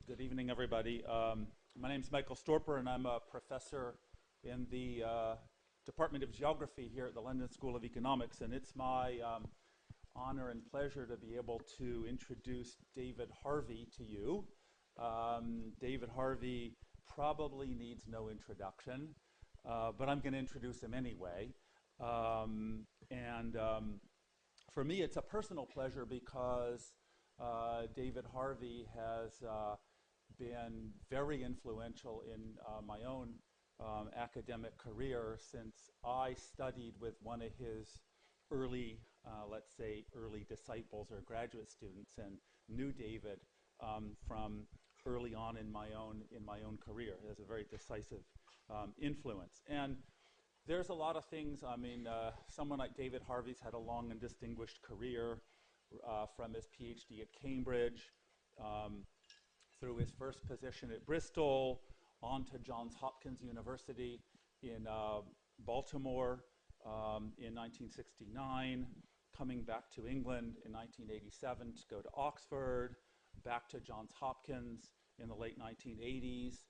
Good evening, everybody. My name is Michael Storper, and I'm a professor in the Department of Geography here at the London School of Economics, and it's my honor and pleasure to be able to introduce David Harvey to you. David Harvey probably needs no introduction, but I'm going to introduce him anyway. For me, it's a personal pleasure because David Harvey has been very influential in my own academic career since I studied with one of his early, let's say, early disciples or graduate students, and knew David from early on in my own career. He has a very decisive influence. And there's a lot of things. I mean, someone like David Harvey's had a long and distinguished career from his PhD at Cambridge, through his first position at Bristol, on to Johns Hopkins University in Baltimore in 1969, coming back to England in 1987 to go to Oxford, back to Johns Hopkins in the late 1980s,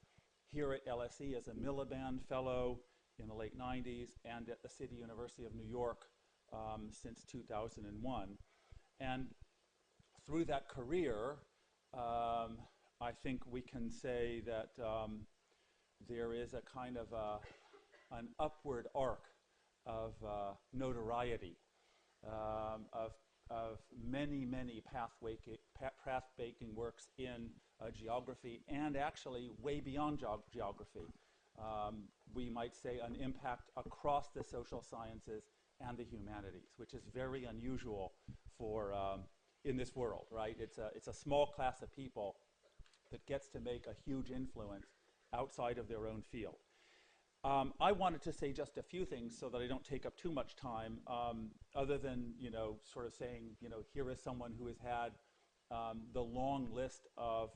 here at LSE as a Miliband Fellow in the late 90s, and at the City University of New York since 2001. And through that career, I think we can say that there is a kind of an upward arc of notoriety, of many path-breaking works in geography, and actually way beyond geography. We might say an impact across the social sciences and the humanities, which is very unusual for in this world, right? It's a small class of people that gets to make a huge influence outside of their own field. I wanted to say just a few things so that I don't take up too much time, other than, sort of saying, here is someone who has had the long list of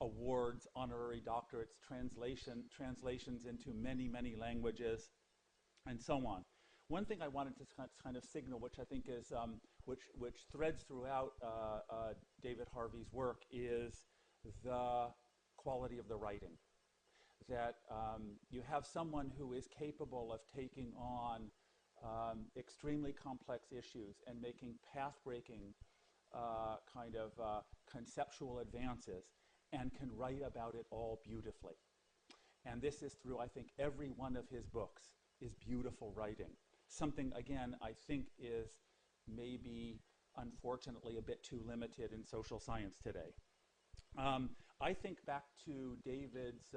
awards, honorary doctorates, translations into many languages, and so on. One thing I wanted to kind of signal, which I think is, which threads throughout David Harvey's work, is the quality of the writing. That you have someone who is capable of taking on extremely complex issues and making path-breaking kind of conceptual advances, and can write about it all beautifully. And this is through, I think, every one of his books is beautiful writing. Something, again, I think is maybe, unfortunately, a bit too limited in social science today. I think back to David's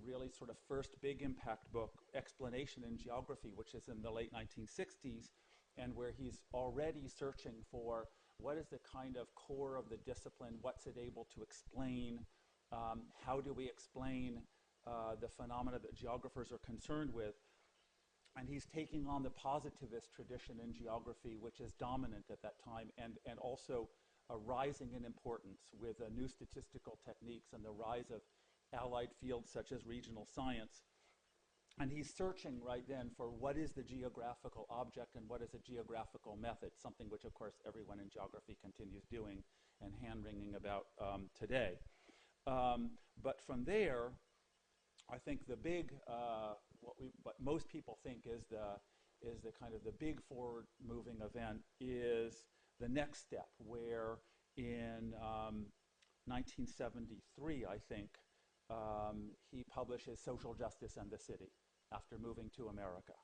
really sort of first big impact book, Explanation in Geography, which is in the late 1960s, and where he's already searching for what is the kind of core of the discipline, what's it able to explain, how do we explain the phenomena that geographers are concerned with. And he's taking on the positivist tradition in geography, which is dominant at that time, and also rising in importance with new statistical techniques and the rise of allied fields such as regional science. And he's searching right then for what is the geographical object and what is a geographical method, something which, of course, everyone in geography continues doing and hand-wringing about today. But from there, I think the big, what most people think is the kind of the big forward-moving event is the next step, where in 1973, I think, he publishes Social Justice and the City after moving to America.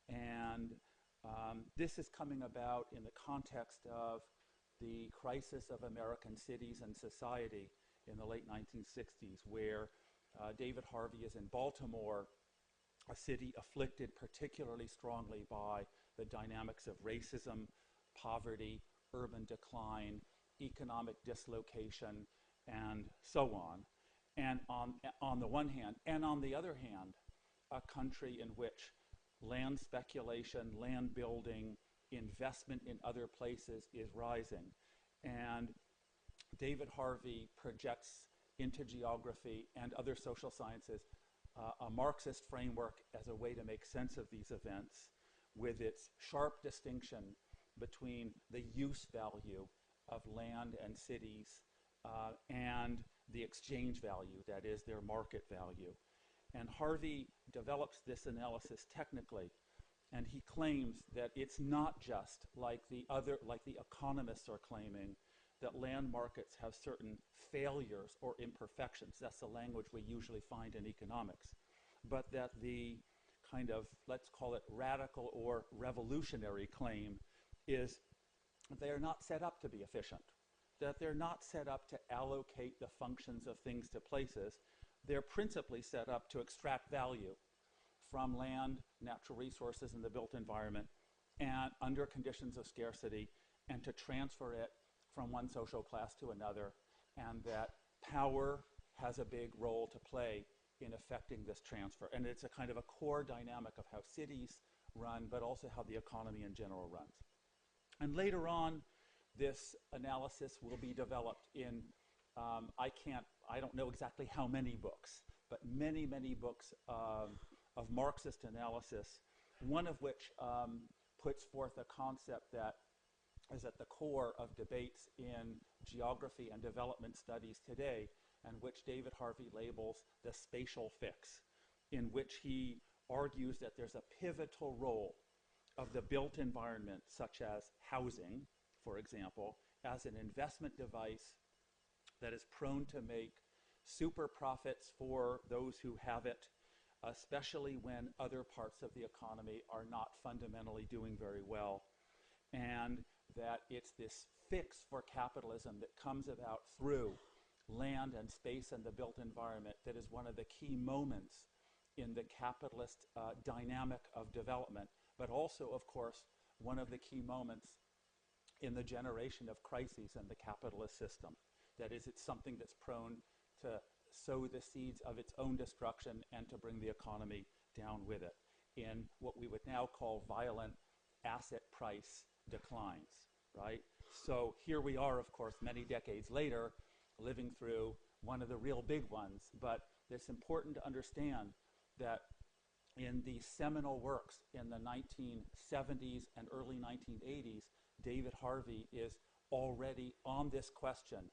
And this is coming about in the context of the crisis of American cities and society in the late 1960s, where David Harvey is in Baltimore, a city afflicted particularly strongly by the dynamics of racism, poverty, urban decline, economic dislocation, and so on. And on the one hand, and on the other hand, a country in which land speculation, land building, investment in other places is rising. And David Harvey projects into geography and other social sciences a Marxist framework as a way to make sense of these events, with its sharp distinction between the use value of land and cities and the exchange value, that is their market value. And Harvey develops this analysis technically, and he claims that it's not just like the economists are claiming, that land markets have certain failures or imperfections. That's the language we usually find in economics. But that the kind of, let's call it radical or revolutionary claim is they're not set up to be efficient, that they're not set up to allocate the functions of things to places. They're principally set up to extract value from land, natural resources, and the built environment, and under conditions of scarcity, and to transfer it from one social class to another, and that power has a big role to play in affecting this transfer. And it's a kind of a core dynamic of how cities run, but also how the economy in general runs. And later on, this analysis will be developed in, I don't know exactly how many books, but many, many books of Marxist analysis, one of which puts forth a concept that is at the core of debates in geography and development studies today, and which David Harvey labels the spatial fix, in which he argues that there's a pivotal role of the built environment, such as housing, for example, as an investment device that is prone to make super profits for those who have it, especially when other parts of the economy are not fundamentally doing very well. And that it's this fix for capitalism that comes about through land and space and the built environment that is one of the key moments in the capitalist dynamic of development, but also, of course, one of the key moments in the generation of crises in the capitalist system. That is, it's something that's prone to sow the seeds of its own destruction and to bring the economy down with it in what we would now call violent asset price declines, right? So here we are, of course, many decades later, living through one of the real big ones, but it's important to understand that in the seminal works in the 1970s and early 1980s, David Harvey is already on this question,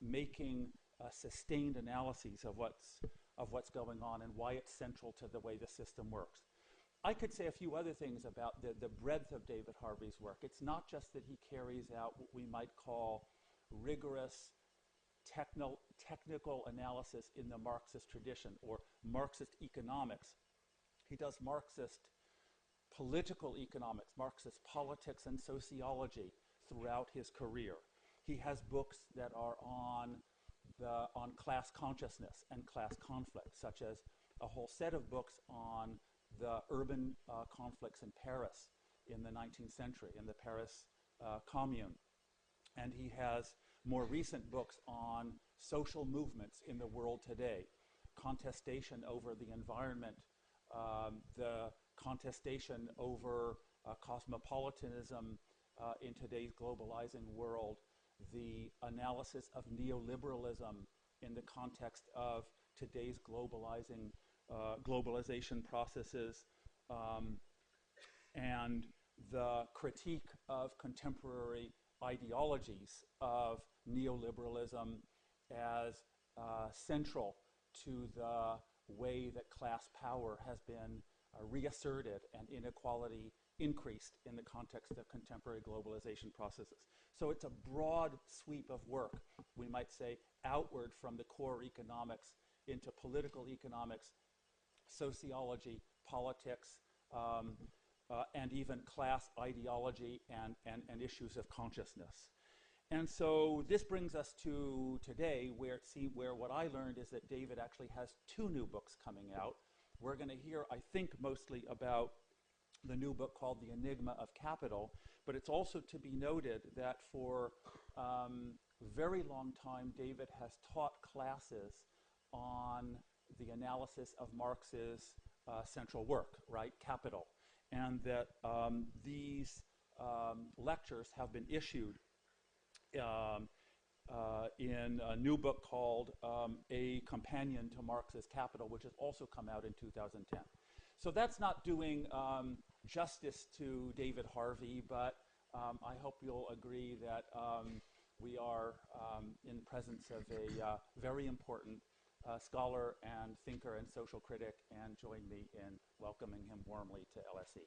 making sustained analyses of what's going on and why it's central to the way the system works. I could say a few other things about the breadth of David Harvey's work. It's not just that he carries out what we might call rigorous technical analysis in the Marxist tradition or Marxist economics. He does Marxist political economics, Marxist politics and sociology throughout his career. He has books that are on class consciousness and class conflict, such as a whole set of books on the urban conflicts in Paris in the 19th century, in the Paris Commune. And he has more recent books on social movements in the world today, contestation over the environment, the contestation over cosmopolitanism in today's globalizing world, the analysis of neoliberalism in the context of today's globalization processes, and the critique of contemporary ideologies of neoliberalism as central to the way that class power has been reasserted and inequality increased in the context of contemporary globalization processes. So it's a broad sweep of work, we might say, outward from the core economics into political economics, sociology, politics, and even class ideology and issues of consciousness. And so this brings us to today, where what I learned is that David actually has 2 new books coming out. We're going to hear, I think, mostly about the new book called The Enigma of Capital, but it's also to be noted that for a very long time, David has taught classes on the analysis of Marx's central work, right, Capital, and that these lectures have been issued in a new book called A Companion to Marx's Capital, which has also come out in 2010. So that's not doing justice to David Harvey, but I hope you'll agree that we are in the presence of a very important scholar and thinker and social critic, and join me in welcoming him warmly to LSE.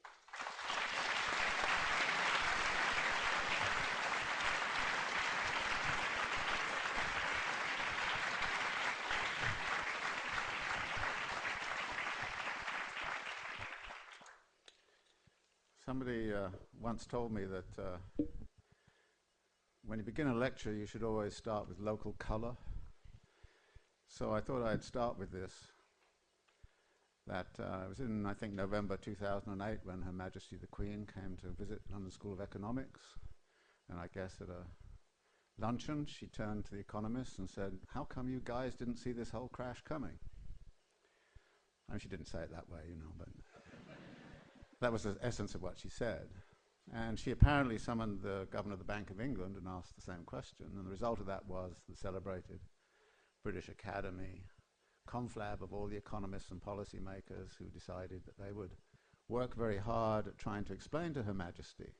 Somebody once told me that when you begin a lecture, you should always start with local color. So I thought I'd start with this. That it was in, I think, November 2008 when Her Majesty the Queen came to visit London School of Economics. And I guess at a luncheon, she turned to the economists and said, "How come you guys didn't see this whole crash coming?" I mean, she didn't say it that way, you know, but that was the essence of what she said. And she apparently summoned the Governor of the Bank of England and asked the same question. And the result of that was the celebrated British Academy conflab of all the economists and policymakers who decided that they would work very hard at trying to explain to Her Majesty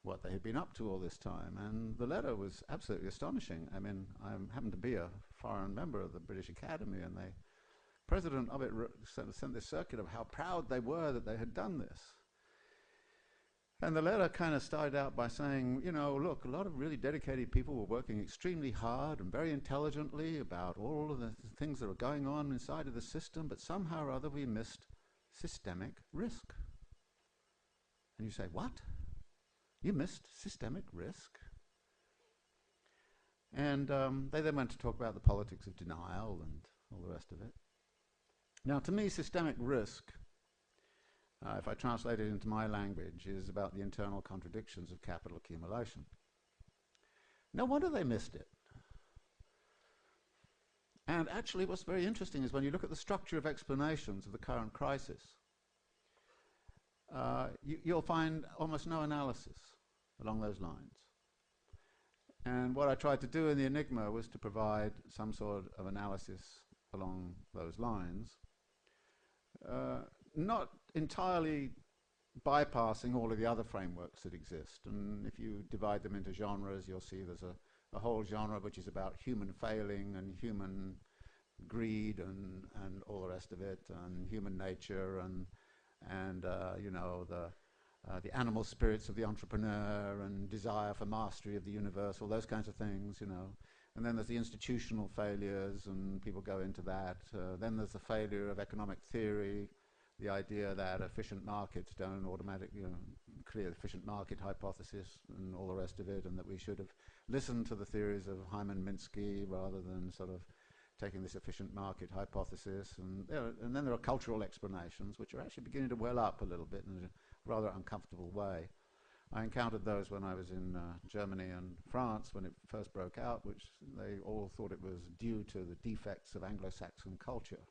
what they had been up to all this time. And the letter was absolutely astonishing. I mean, I happened to be a foreign member of the British Academy, and the president of it sent this circular of how proud they were that they had done this. And the letter kind of started out by saying, you know, look, a lot of really dedicated people were working extremely hard and very intelligently about all of the things that were going on inside of the system, but somehow or other we missed systemic risk. And you say, what? You missed systemic risk? And they then went to talk about the politics of denial and all the rest of it. Now, to me, systemic risk, if I translate it into my language, is about the internal contradictions of capital accumulation. No wonder they missed it. And actually, what's very interesting is when you look at the structure of explanations of the current crisis, you'll find almost no analysis along those lines. And what I tried to do in the Enigma was to provide some sort of analysis along those lines, not entirely bypassing all of the other frameworks that exist. And if you divide them into genres, you'll see there's a whole genre which is about human failing and human greed and all the rest of it, and human nature and you know, the animal spirits of the entrepreneur and desire for mastery of the universe, all those kinds of things, you know. And then there's the institutional failures, and people go into that. Then there's the failure of economic theory, the idea that efficient markets don't automatically, you know, clear the efficient market hypothesis and all the rest of it, and that we should have listened to the theories of Hyman Minsky rather than sort of taking this efficient market hypothesis. And then there are cultural explanations, which are actually beginning to well up a little bit in a rather uncomfortable way. I encountered those when I was in Germany and France when it first broke out, which they all thought it was due to the defects of Anglo-Saxon culture.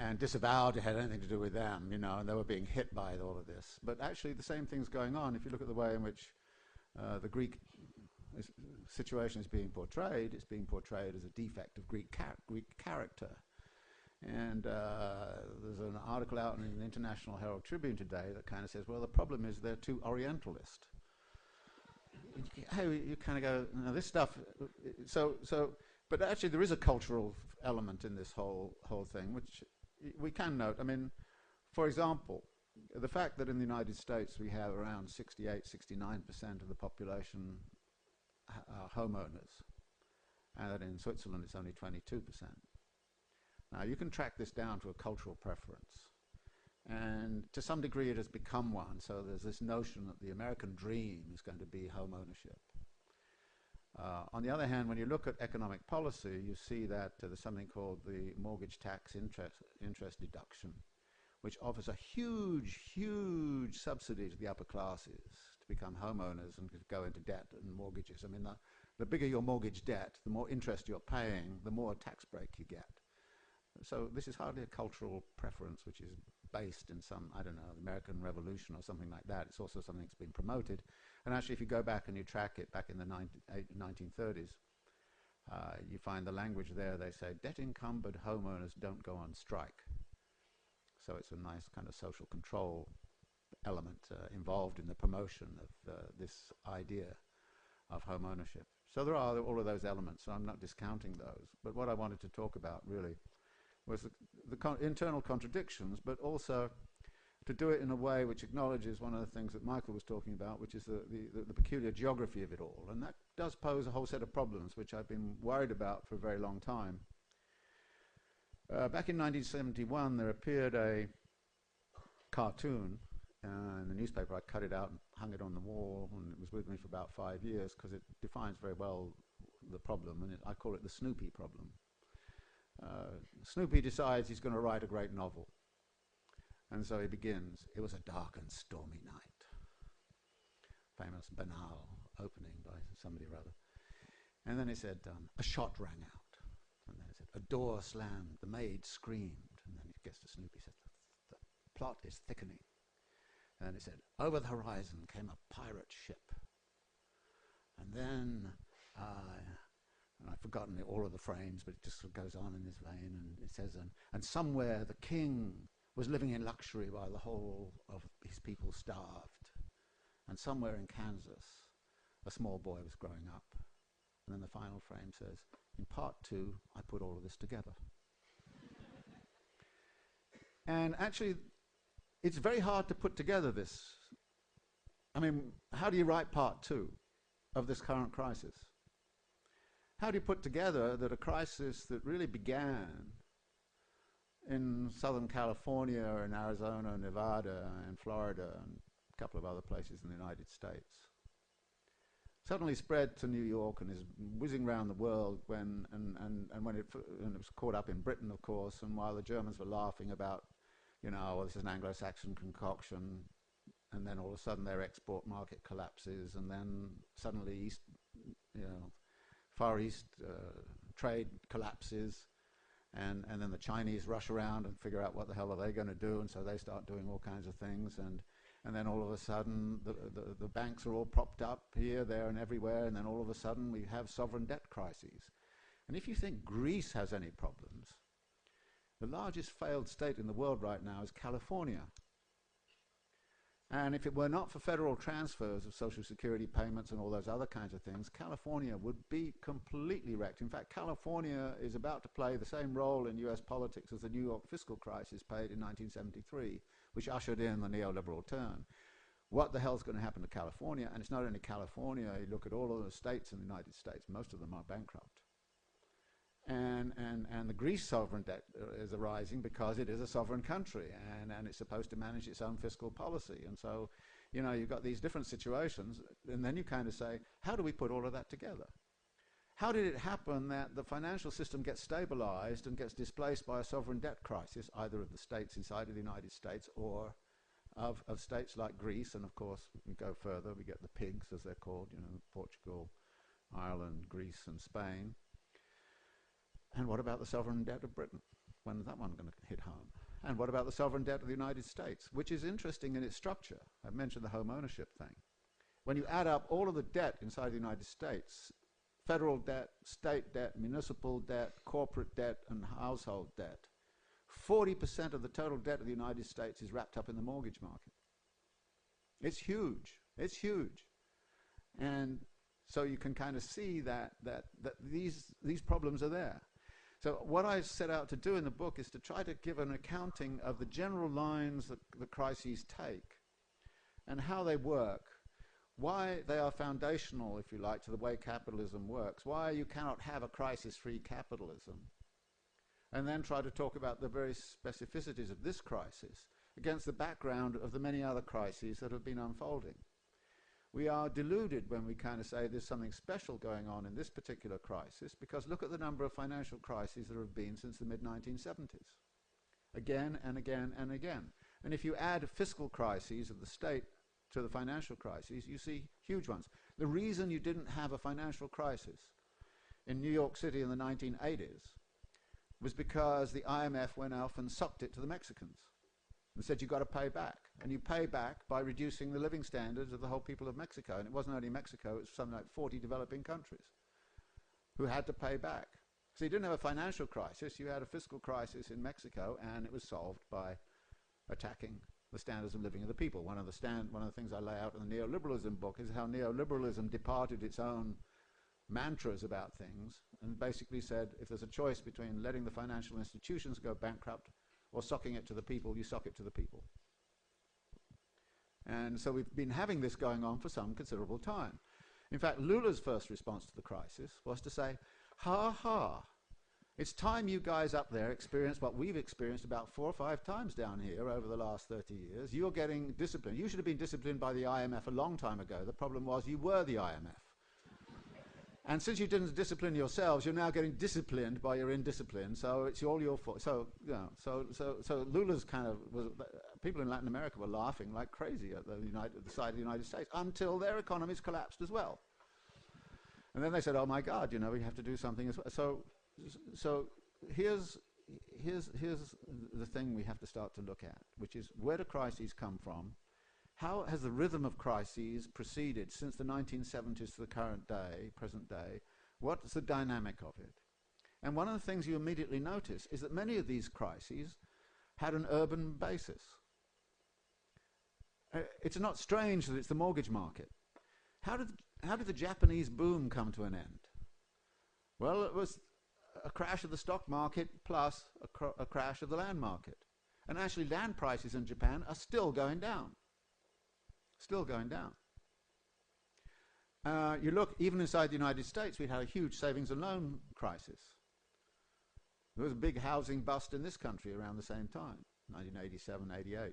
And disavowed it had anything to do with them, you know, and they were being hit by all of this. But actually the same thing's going on. If you look at the way in which the Greek situation is being portrayed, it's being portrayed as a defect of Greek character. And there's an article out in the International Herald Tribune today that kind of says, well, the problem is they're too Orientalist. You kind of go, no, this stuff, but actually there is a cultural element in this whole thing, which we can note. I mean, for example, the fact that in the United States we have around 68, 69% of the population are homeowners, and that in Switzerland it's only 22%. Now, you can track this down to a cultural preference, and to some degree it has become one. So there's this notion that the American dream is going to be home ownership. On the other hand, when you look at economic policy, you see that there's something called the mortgage tax interest deduction, which offers a huge, huge subsidy to the upper classes to become homeowners and to go into debt and mortgages. I mean, the bigger your mortgage debt, the more interest you're paying, the more tax break you get. So this is hardly a cultural preference which is based in some, I don't know, American Revolution or something like that. It's also something that's been promoted. And actually, if you go back and you track it back in the 1930s, you find the language there. They say, debt-encumbered homeowners don't go on strike. So it's a nice kind of social control element involved in the promotion of this idea of home ownership. So there are all of those elements, so I'm not discounting those. But what I wanted to talk about really was the internal contradictions, but also to do it in a way which acknowledges one of the things that Michael was talking about, which is the peculiar geography of it all. And that does pose a whole set of problems, which I've been worried about for a very long time. Back in 1971, there appeared a cartoon in the newspaper. I cut it out and hung it on the wall, and it was with me for about 5 years because it defines very well the problem, and I call it the Snoopy problem. Snoopy decides he's going to write a great novel. And so he begins, "It was a dark and stormy night." Famous banal opening by somebody or other. And then he said, a shot rang out. And then he said, a door slammed, the maid screamed. And then he gets to Snoopy, said, the plot is thickening. And then he said, over the horizon came a pirate ship. And then, and I've forgotten all of the frames, but it just sort of goes on in this vein, and it says, and somewhere the king was living in luxury while the whole of his people starved. And somewhere in Kansas, a small boy was growing up. And then the final frame says, in part 2, I put all of this together. And actually, it's very hard to put together this. I mean, how do you write part 2 of this current crisis? How do you put together that a crisis that really began in Southern California or in Arizona, Nevada, and Florida, and a couple of other places in the United States, suddenly spread to New York and is whizzing around the world when it was caught up in Britain, of course, and while the Germans were laughing about, well, this is an Anglo-Saxon concoction, and then all of a sudden their export market collapses, and then suddenly Far East trade collapses, and then the Chinese rush around and figure out what the hell are they going to do, and so they start doing all kinds of things, and then all of a sudden the banks are all propped up here, there, and everywhere, and then all of a sudden we have sovereign debt crises. And if you think Greece has any problems, the largest failed state in the world right now is California. And if it were not for federal transfers of Social Security payments and all those other kinds of things, California would be completely wrecked. In fact, California is about to play the same role in US politics as the New York fiscal crisis played in 1973, which ushered in the neoliberal turn. What the hell's going to happen to California? And it's not only California. You look at all of the states in the United States, most of them are bankrupt. And the Greece sovereign debt is arising because it is a sovereign country, and it's supposed to manage its own fiscal policy. And so, you've got these different situations, and then you kind of say, how do we put all of that together? How did it happen that the financial system gets stabilized and gets displaced by a sovereign debt crisis, either of the states inside of the United States or of states like Greece? And of course, we go further, we get the pigs, as they're called, Portugal, Ireland, Greece, and Spain. And what about the sovereign debt of Britain? When is that one going to hit home? And what about the sovereign debt of the United States, which is interesting in its structure? I've mentioned the home ownership thing. When you add up all of the debt inside the United States, federal debt, state debt, municipal debt, corporate debt, and household debt, 40% of the total debt of the United States is wrapped up in the mortgage market. It's huge. It's huge. And so you can kind of see that these problems are there. So what I set out to do in the book is to try to give an accounting of the general lines that the crises take and how they work, why they are foundational, if you like, to the way capitalism works, why you cannot have a crisis-free capitalism, and then try to talk about the very specificities of this crisis against the background of the many other crises that have been unfolding. We are deluded when we kind of say there's something special going on in this particular crisis, because look at the number of financial crises there have been since the mid-1970s. Again and again and again. And if you add fiscal crises of the state to the financial crises, you see huge ones. The reason you didn't have a financial crisis in New York City in the 1980s was because the IMF went off and sucked it to the Mexicans and said, you've got to pay back. And you pay back by reducing the living standards of the whole people of Mexico. And it wasn't only Mexico, it was something like 40 developing countries who had to pay back. So you didn't have a financial crisis, you had a fiscal crisis in Mexico, and it was solved by attacking the standards of living of the people. One of the things I lay out in the neoliberalism book is how neoliberalism departed its own mantras about things and basically said, if there's a choice between letting the financial institutions go bankrupt or socking it to the people, you sock it to the people. And so we've been having this going on for some considerable time. In fact, Lula's first response to the crisis was to say, ha ha, it's time you guys up there experience what we've experienced about 4 or 5 times down here over the last 30 years. You're getting disciplined. You should have been disciplined by the IMF a long time ago. The problem was you were the IMF. And since you didn't discipline yourselves, you're now getting disciplined by your indiscipline, so it's all your fault. So, you know, so Lula's kind of people in Latin America were laughing like crazy at the side of the United States until their economies collapsed as well. And then they said, oh my God, you know, we have to do something as well. So here's the thing we have to start to look at, which is, where do crises come from? How has the rhythm of crises proceeded since the 1970s to the current day, present day? What's the dynamic of it? And one of the things you immediately notice is that many of these crises had an urban basis. It's not strange that it's the mortgage market. How did the Japanese boom come to an end? Well, it was a crash of the stock market plus a crash of the land market. And actually land prices in Japan are still going down. Still going down. You look, even inside the United States, we had a huge savings and loan crisis. There was a big housing bust in this country around the same time, 1987, 88,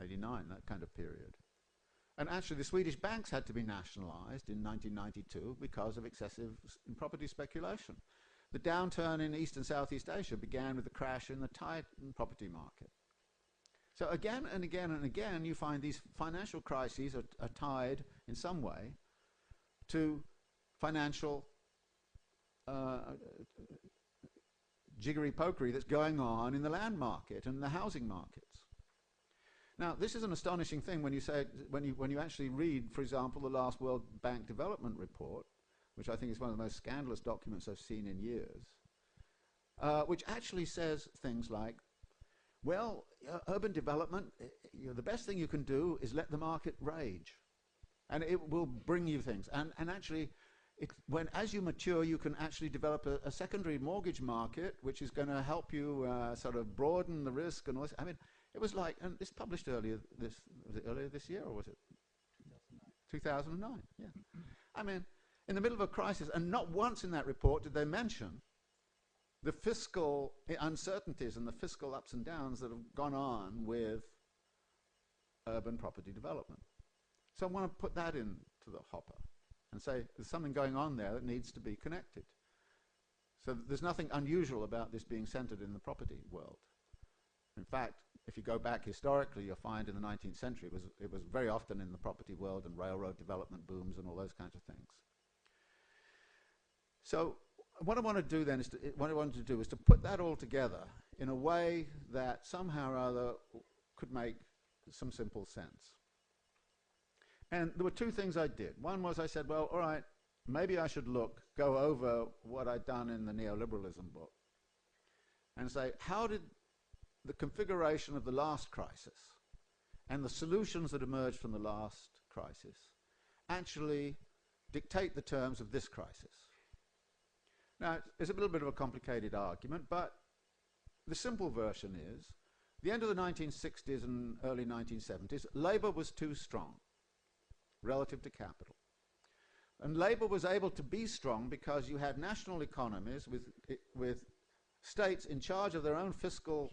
89, that kind of period. And actually the Swedish banks had to be nationalized in 1992 because of excessive property speculation. The downturn in East and Southeast Asia began with the crash in the Thai property market. So again and again and again, you find these financial crises are tied in some way to financial jiggery-pokery that's going on in the land market and the housing markets. Now, this is an astonishing thing when you actually read, for example, the last World Bank Development Report, which I think is one of the most scandalous documents I've seen in years, which actually says things like, well, urban development, the best thing you can do is let the market rage. And it will bring you things. And actually, as you mature, you can actually develop a secondary mortgage market, which is going to help you sort of broaden the risk and all this. I mean, it was like, and this published was it earlier this year, or was it 2009? Yeah. I mean, in the middle of a crisis, and not once in that report did they mention the fiscal uncertainties and the fiscal ups and downs that have gone on with urban property development. So I want to put that into the hopper and say there's something going on there that needs to be connected. So there's nothing unusual about this being centered in the property world. In fact, if you go back historically, you'll find in the 19th century it was very often in the property world and railroad development booms and all those kinds of things. So what I want to do then is to put that all together in a way that somehow or other could make some simple sense. And there were 2 things I did. One was I said, well, all right, maybe I should go over what I'd done in the neoliberalism book and say, how did the configuration of the last crisis and the solutions that emerged from the last crisis actually dictate the terms of this crisis? Now, it's a little bit of a complicated argument, but the simple version is, the end of the 1960s and early 1970s, labor was too strong relative to capital. And labor was able to be strong because you had national economies with states in charge of their own fiscal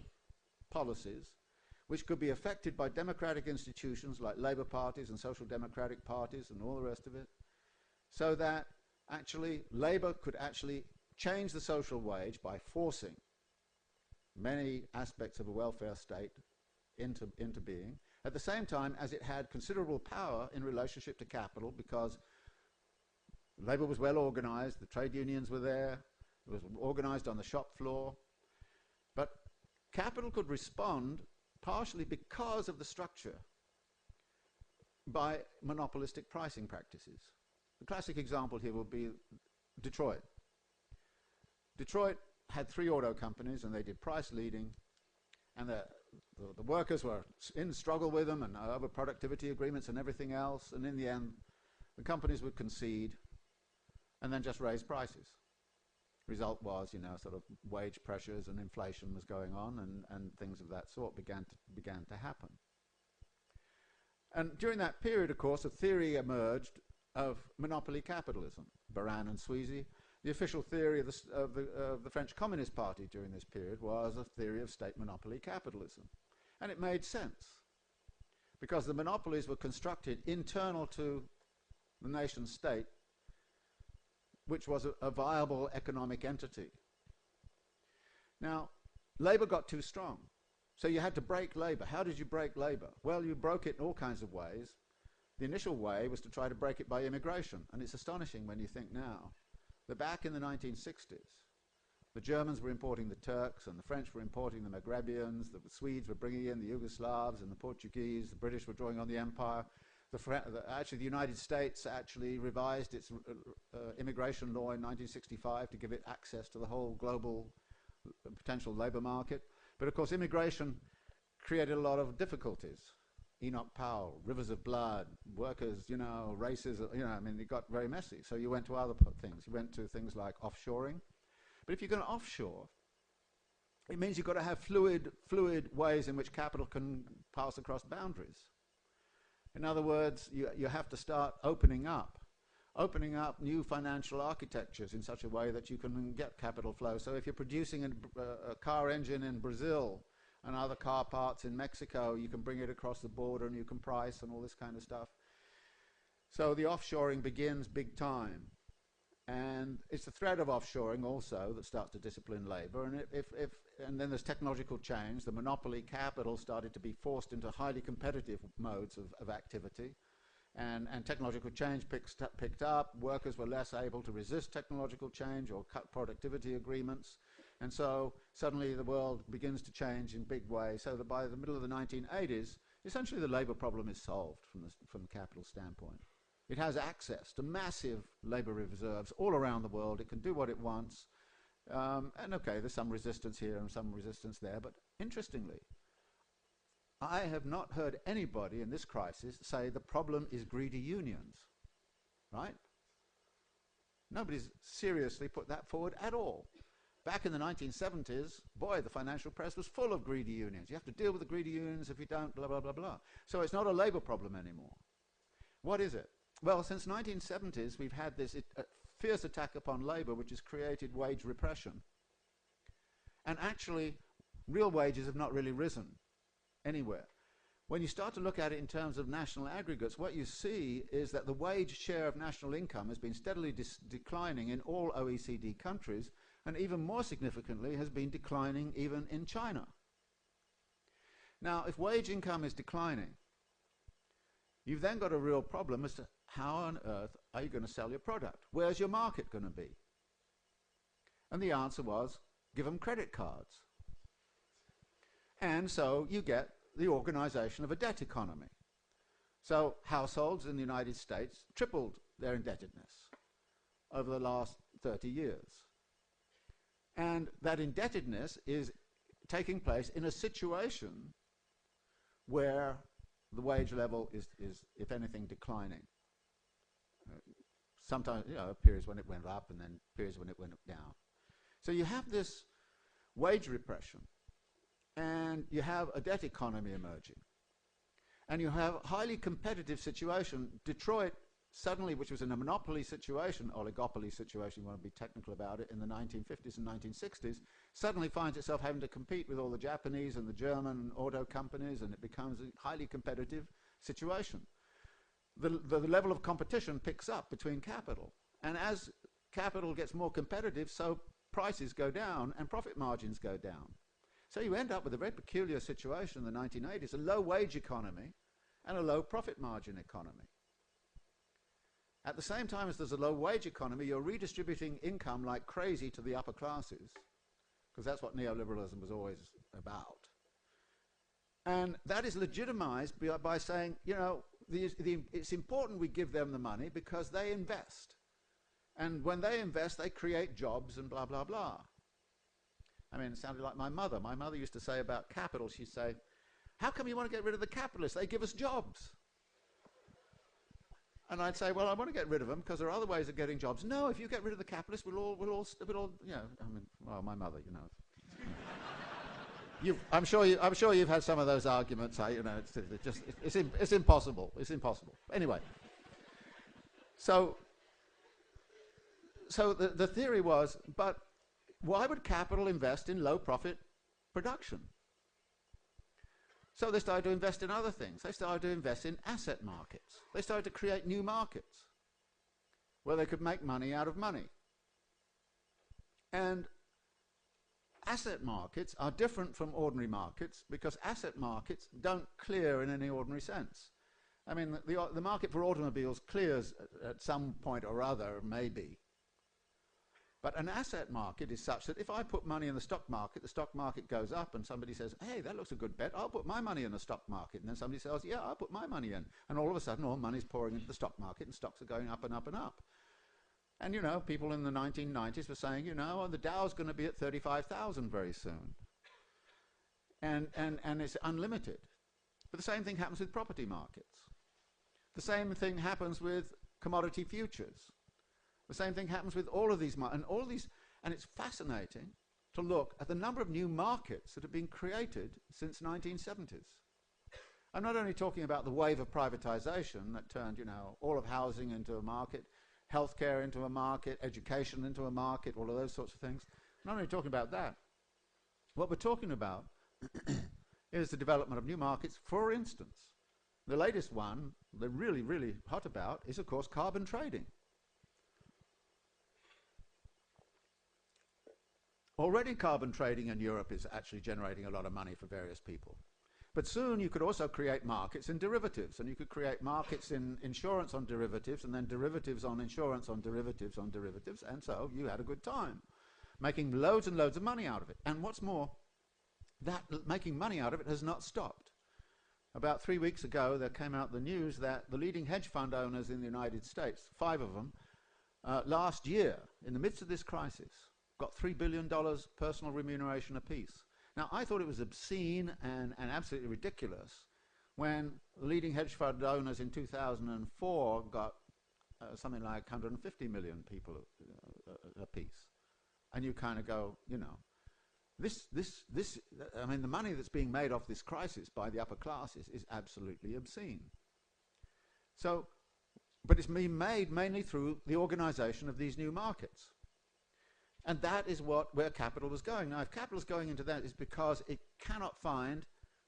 policies, which could be affected by democratic institutions like labor parties and social democratic parties and all the rest of it, so that actually labor could actually change the social wage by forcing many aspects of a welfare state into being, at the same time as it had considerable power in relationship to capital, because labor was well organized, the trade unions were there, it was organized on the shop floor. But capital could respond partially because of the structure by monopolistic pricing practices. The classic example here will be Detroit. Detroit had 3 auto companies and they did price leading, and the the workers were in struggle with them and over productivity agreements and everything else, and in the end, the companies would concede and then just raise prices. Result was, sort of wage pressures and inflation was going on, and things of that sort began to happen. And during that period, of course, a theory emerged of monopoly capitalism. Baran and Sweezy, the official theory of the French Communist Party during this period was a theory of state monopoly capitalism. And it made sense, because the monopolies were constructed internal to the nation state, which was a viable economic entity. Now, labor got too strong, so you had to break labor. How did you break labor? Well, you broke it in all kinds of ways. The initial way was to try to break it by immigration, and it's astonishing when you think now that back in the 1960s, the Germans were importing the Turks, and the French were importing the Maghrebians, the Swedes were bringing in the Yugoslavs and the Portuguese, the British were drawing on the empire. Actually, the United States actually revised its immigration law in 1965 to give it access to the whole global potential labor market. But of course, immigration created a lot of difficulties. Enoch Powell, rivers of blood, workers, races, it got very messy. So you went to other things. You went to things like offshoring. But if you're going to offshore, it means you've got to have fluid ways in which capital can pass across boundaries. In other words, you have to start opening up new financial architectures in such a way that you can get capital flow. So if you're producing a car engine in Brazil and other car parts in Mexico, you can bring it across the border and you can price and all this kind of stuff. So the offshoring begins big time. And it's the threat of offshoring also that starts to discipline labor. And and then there's technological change. The monopoly capital started to be forced into highly competitive modes of activity. And technological change picked up. Workers were less able to resist technological change or cut productivity agreements. And so suddenly the world begins to change in big ways, so that by the middle of the 1980s, essentially the labor problem is solved from the capital standpoint. It has access to massive labor reserves all around the world. It can do what it wants. And okay, there's some resistance here and some resistance there. But interestingly, I have not heard anybody in this crisis say the problem is greedy unions, right? Nobody's seriously put that forward at all. Back in the 1970s, boy, the financial press was full of greedy unions. You have to deal with the greedy unions. If you don't, blah, blah, blah, blah. So it's not a labor problem anymore. What is it? Well, since 1970s, we've had this fierce attack upon labor, which has created wage repression. And actually, real wages have not really risen anywhere. When you start to look at it in terms of national aggregates, what you see is that the wage share of national income has been steadily declining in all OECD countries, and even more significantly has been declining even in China. Now, if wage income is declining, you've then got a real problem as to how on earth are you going to sell your product? Where's your market going to be? And the answer was, give them credit cards. And so you get the organization of a debt economy. So households in the United States tripled their indebtedness over the last 30 years. And that indebtedness is taking place in a situation where the wage level is if anything, declining. Sometimes, periods when it went up and then periods when it went down. So you have this wage repression, and you have a debt economy emerging. And you have a highly competitive situation. Detroit suddenly, which was in a monopoly situation, oligopoly situation, you want to be technical about it, in the 1950s and 1960s, suddenly finds itself having to compete with all the Japanese and the German auto companies, and it becomes a highly competitive situation. The level of competition picks up between capital. And as capital gets more competitive, so prices go down and profit margins go down. So you end up with a very peculiar situation in the 1980s, a low wage economy and a low profit margin economy. At the same time as there's a low wage economy, you're redistributing income like crazy to the upper classes, because that's what neoliberalism was always about. And that is legitimized by saying, it's important we give them the money because they invest. And when they invest, they create jobs and blah, blah, blah. I mean, it sounded like my mother. My mother used to say about capital, she'd say, how come you want to get rid of the capitalists? They give us jobs. And I'd say, well, I want to get rid of them because there are other ways of getting jobs. No, if you get rid of the capitalists, we'll all, you know, I mean, well, my mother, you know. I'm sure you've had some of those arguments. You know, it's impossible. It's impossible. Anyway, so the theory was, but why would capital invest in low profit production? So they started to invest in other things. They started to invest in asset markets. They started to create new markets where they could make money out of money. And asset markets are different from ordinary markets because asset markets don't clear in any ordinary sense. I mean, the market for automobiles clears at some point or other, maybe. But an asset market is such that if I put money in the stock market goes up and somebody says, hey, that looks a good bet, I'll put my money in the stock market. And then somebody says, yeah, I'll put my money in. And all of a sudden, all money's pouring into the stock market and stocks are going up and up and up. And, you know, people in the 1990s were saying, you know, the Dow's going to be at 35,000 very soon. And it's unlimited. But the same thing happens with property markets. The same thing happens with commodity futures. The same thing happens with all of these, and it's fascinating to look at the number of new markets that have been created since 1970s. I'm not only talking about the wave of privatization that turned, you know, all of housing into a market, healthcare into a market, education into a market, all of those sorts of things. I'm not only talking about that. What we're talking about is the development of new markets. For instance, the latest one, they're really, really hot about, is of course carbon trading. Already carbon trading in Europe is actually generating a lot of money for various people. But soon you could also create markets in derivatives, and you could create markets in insurance on derivatives, and then derivatives on insurance on derivatives on derivatives, and so you had a good time, making loads and loads of money out of it. And what's more, that making money out of it has not stopped. About 3 weeks ago, there came out the news that the leading hedge fund owners in the United States, 5 of them, last year, in the midst of this crisis, got $3 billion personal remuneration apiece. Now, I thought it was obscene and absolutely ridiculous when the leading hedge fund owners in 2004 got something like 150 million people apiece. And you kind of go, you know, I mean, the money that's being made off this crisis by the upper classes is absolutely obscene. So, but it's being made mainly through the organization of these new markets. And that is where capital is going. Now, if capital is going into that, it's because it cannot find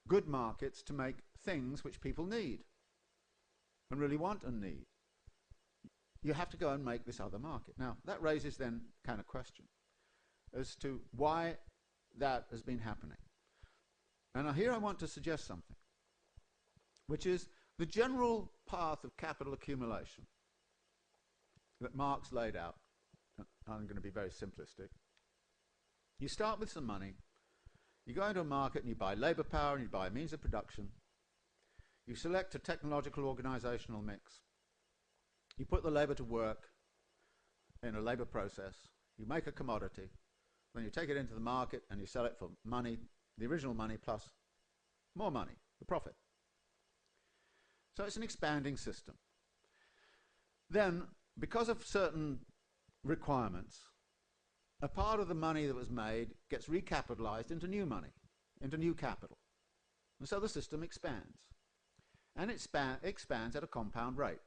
good markets to make things which people need and really want and need. You have to go and make this other market. Now, that raises then kind of question as to why that has been happening. And here I want to suggest something, which is the general path of capital accumulation that Marx laid out. I'm going to be very simplistic. You start with some money, you go into a market and you buy labor power and you buy means of production, you select a technological organizational mix, you put the labor to work in a labor process, you make a commodity, then you take it into the market and you sell it for money, the original money plus more money, the profit. So it's an expanding system. Then, because of certain requirements, a part of the money that was made gets recapitalized into new money, into new capital. And so the system expands. And it expands at a compound rate.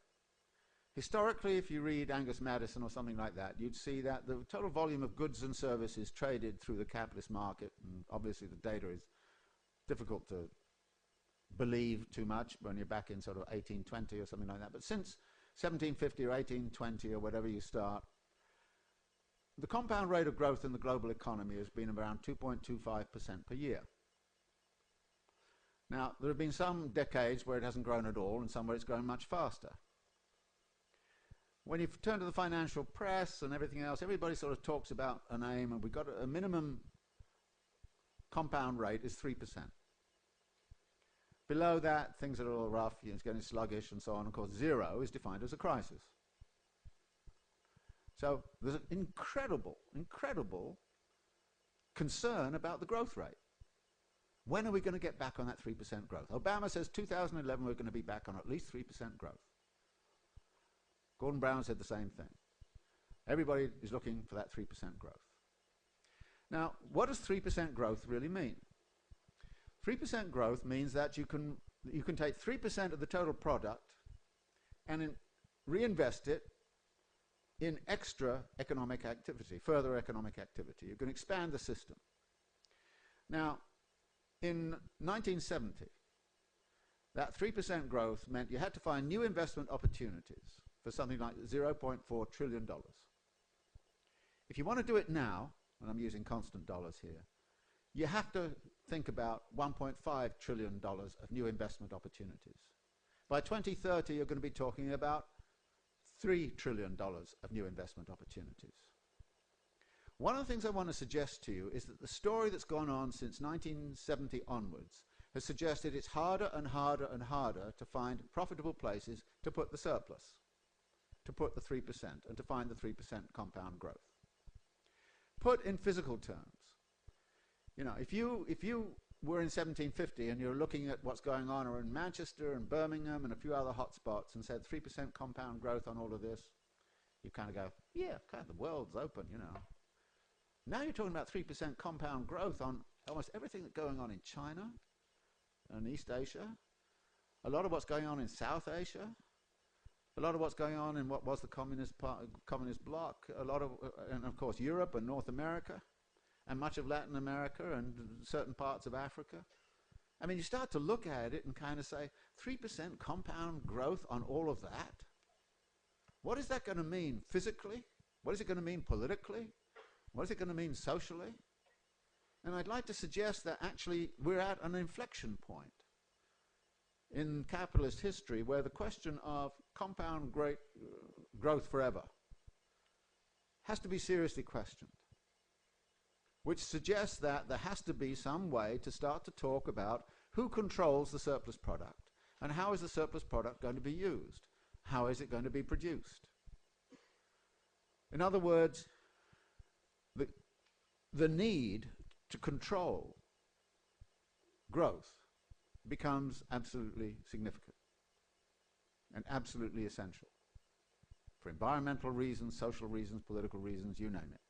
Historically, if you read Angus Maddison or something like that, you'd see that the total volume of goods and services traded through the capitalist market, and obviously the data is difficult to believe too much when you're back in sort of 1820 or something like that, but since 1750 or 1820 or whatever you start, the compound rate of growth in the global economy has been around 2.25% per year. Now, there have been some decades where it hasn't grown at all and some where it's grown much faster. When you turn to the financial press and everything else, everybody sort of talks about an aim, and we've got a minimum compound rate is 3%. Below that, things are a little rough, you know, it's getting sluggish and so on. Of course, 0 is defined as a crisis. So there's an incredible concern about the growth rate. When are we going to get back on that 3% growth? Obama says 2011 we're going to be back on at least 3% growth. Gordon Brown said the same thing. Everybody is looking for that 3% growth. Now, what does 3% growth really mean? 3% growth means that you can take 3% of the total product and reinvest it in extra economic activity, further economic activity. You can expand the system. Now, in 1970, that 3% growth meant you had to find new investment opportunities for something like $0.4 trillion. If you want to do it now, and I'm using constant dollars here, you have to think about $1.5 trillion of new investment opportunities. By 2030, you're going to be talking about $3 trillion of new investment opportunities. One of the things I want to suggest to you is that the story that's gone on since 1970 onwards has suggested it's harder and harder and harder to find profitable places to put the surplus, to put the 3%, and to find the 3% compound growth. Put in physical terms, you know, if you were in 1750 and you're looking at what's going on in Manchester and Birmingham and a few other hot spots and said 3% compound growth on all of this, you kind of go, yeah, kind of the world's open, you know. Now you're talking about 3% compound growth on almost everything that's going on in China and East Asia, a lot of what's going on in South Asia, a lot of what's going on in what was the communist bloc, a lot of, and of course Europe and North America, and much of Latin America and certain parts of Africa. I mean, you start to look at it and kind of say, 3% compound growth on all of that? What is that going to mean physically? What is it going to mean politically? What is it going to mean socially? And I'd like to suggest that actually we're at an inflection point in capitalist history where the question of compound growth forever has to be seriously questioned, which suggests that there has to be some way to start to talk about who controls the surplus product and how is the surplus product going to be used, how is it going to be produced. In other words, the need to control growth becomes absolutely significant and absolutely essential for environmental reasons, social reasons, political reasons, you name it.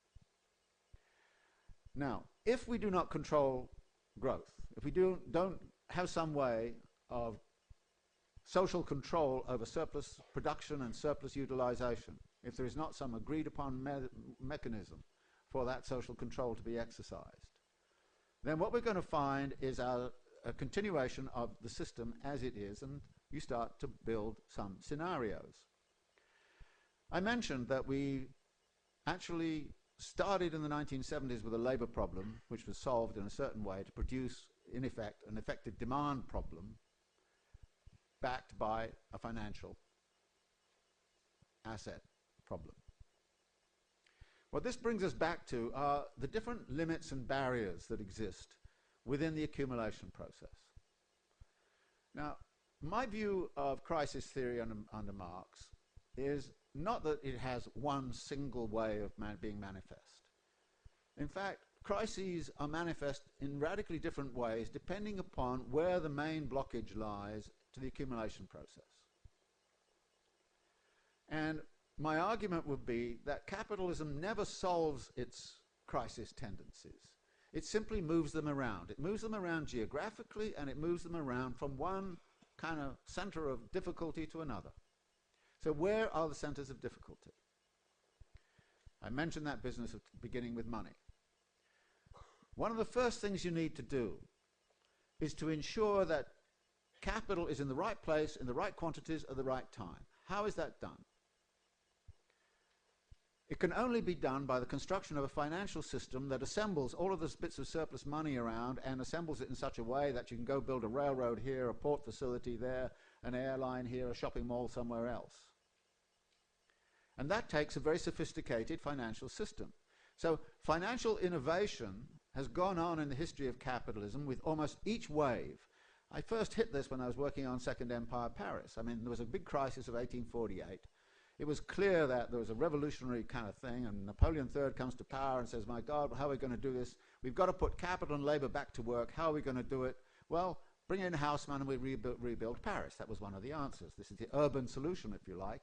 Now, if we do not control growth, if we don't have some way of social control over surplus production and surplus utilization, if there is not some agreed upon mechanism for that social control to be exercised, then what we're going to find is a continuation of the system as it is, and you start to build some scenarios. I mentioned that we actually started in the 1970s with a labor problem, which was solved in a certain way to produce, in effect, an effective demand problem backed by a financial asset problem. What this brings us back to are the different limits and barriers that exist within the accumulation process. Now, my view of crisis theory under Marx is not that it has one single way of being manifest. In fact, crises are manifest in radically different ways depending upon where the main blockage lies to the accumulation process. And my argument would be that capitalism never solves its crisis tendencies. It simply moves them around. It moves them around geographically, and it moves them around from one kind of center of difficulty to another. So where are the centers of difficulty? I mentioned that business of beginning with money. One of the first things you need to do is to ensure that capital is in the right place, in the right quantities, at the right time. How is that done? It can only be done by the construction of a financial system that assembles all of those bits of surplus money around and assembles it in such a way that you can go build a railroad here, a port facility there, an airline here, a shopping mall somewhere else. And that takes a very sophisticated financial system. So financial innovation has gone on in the history of capitalism with almost each wave. I first hit this when I was working on Second Empire Paris. I mean, there was a big crisis of 1848. it was clear that there was a revolutionary kind of thing, and Napoleon III comes to power and says, my God, how are we going to do this? We've got to put capital and labor back to work. How are we going to do it? Well, bring in Haussmann and we rebuild Paris. That was one of the answers. This is the urban solution, if you like,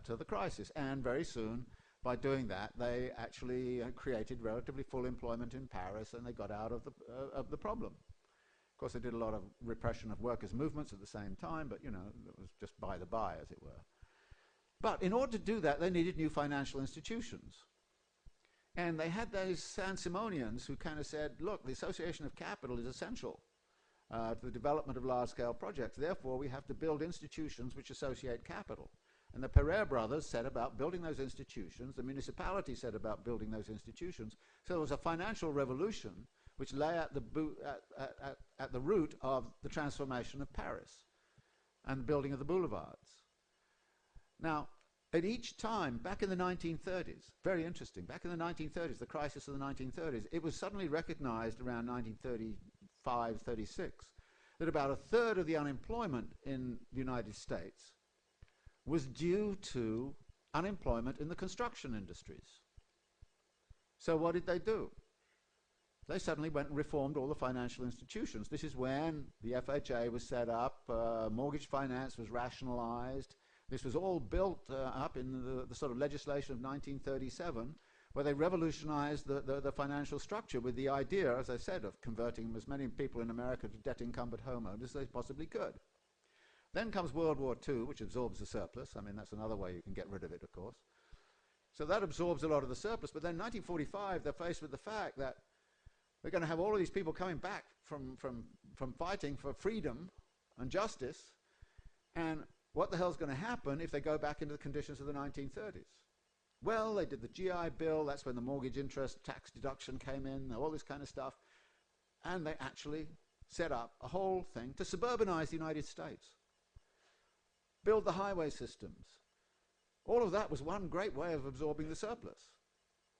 to the crisis. And very soon, by doing that, they actually created relatively full employment in Paris, and they got out of the problem. Of course, they did a lot of repression of workers' movements at the same time, but, you know, it was just by the by, as it were. But in order to do that, they needed new financial institutions. And they had those Saint-Simonians who kind of said, look, the association of capital is essential to the development of large-scale projects. Therefore, we have to build institutions which associate capital. And the Pereire brothers set about building those institutions. The municipality set about building those institutions. So there was a financial revolution which lay at the root of the transformation of Paris and the building of the boulevards. Now, at each time, back in the 1930s, very interesting, back in the 1930s, the crisis of the 1930s, it was suddenly recognized around 1935, 36, that about a third of the unemployment in the United States was due to unemployment in the construction industries. So what did they do? They suddenly went and reformed all the financial institutions. This is when the FHA was set up, mortgage finance was rationalized. This was all built up in the sort of legislation of 1937, where they revolutionized the financial structure with the idea, as I said, of converting as many people in America to debt-encumbered homeowners as they possibly could. Then comes World War II, which absorbs the surplus. I mean, that's another way you can get rid of it, of course. So that absorbs a lot of the surplus. But then in 1945, they're faced with the fact that they're going to have all of these people coming back from fighting for freedom and justice. And what the hell's going to happen if they go back into the conditions of the 1930s? Well, they did the GI Bill. That's when the mortgage interest tax deduction came in, all this kind of stuff. And they actually set up a whole thing to suburbanize the United States. Build the highway systems. All of that was one great way of absorbing the surplus.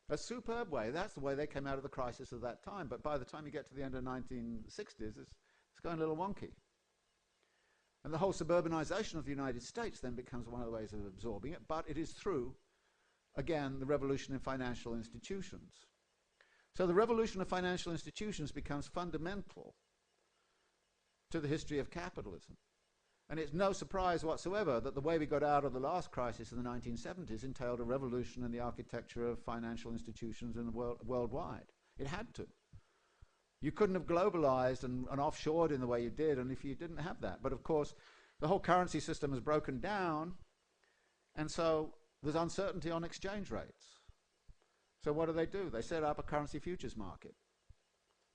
A superb way. That's the way they came out of the crisis of that time. But by the time you get to the end of the 1960s, it's going a little wonky. And the whole suburbanization of the United States then becomes one of the ways of absorbing it. But it is through, again, the revolution in financial institutions. So the revolution of financial institutions becomes fundamental to the history of capitalism. And it's no surprise whatsoever that the way we got out of the last crisis in the 1970s entailed a revolution in the architecture of financial institutions in the worldwide. It had to. You couldn't have globalized and offshored in the way you did, and if you didn't have that. But of course, the whole currency system has broken down, and so there's uncertainty on exchange rates. So what do? They set up a currency futures market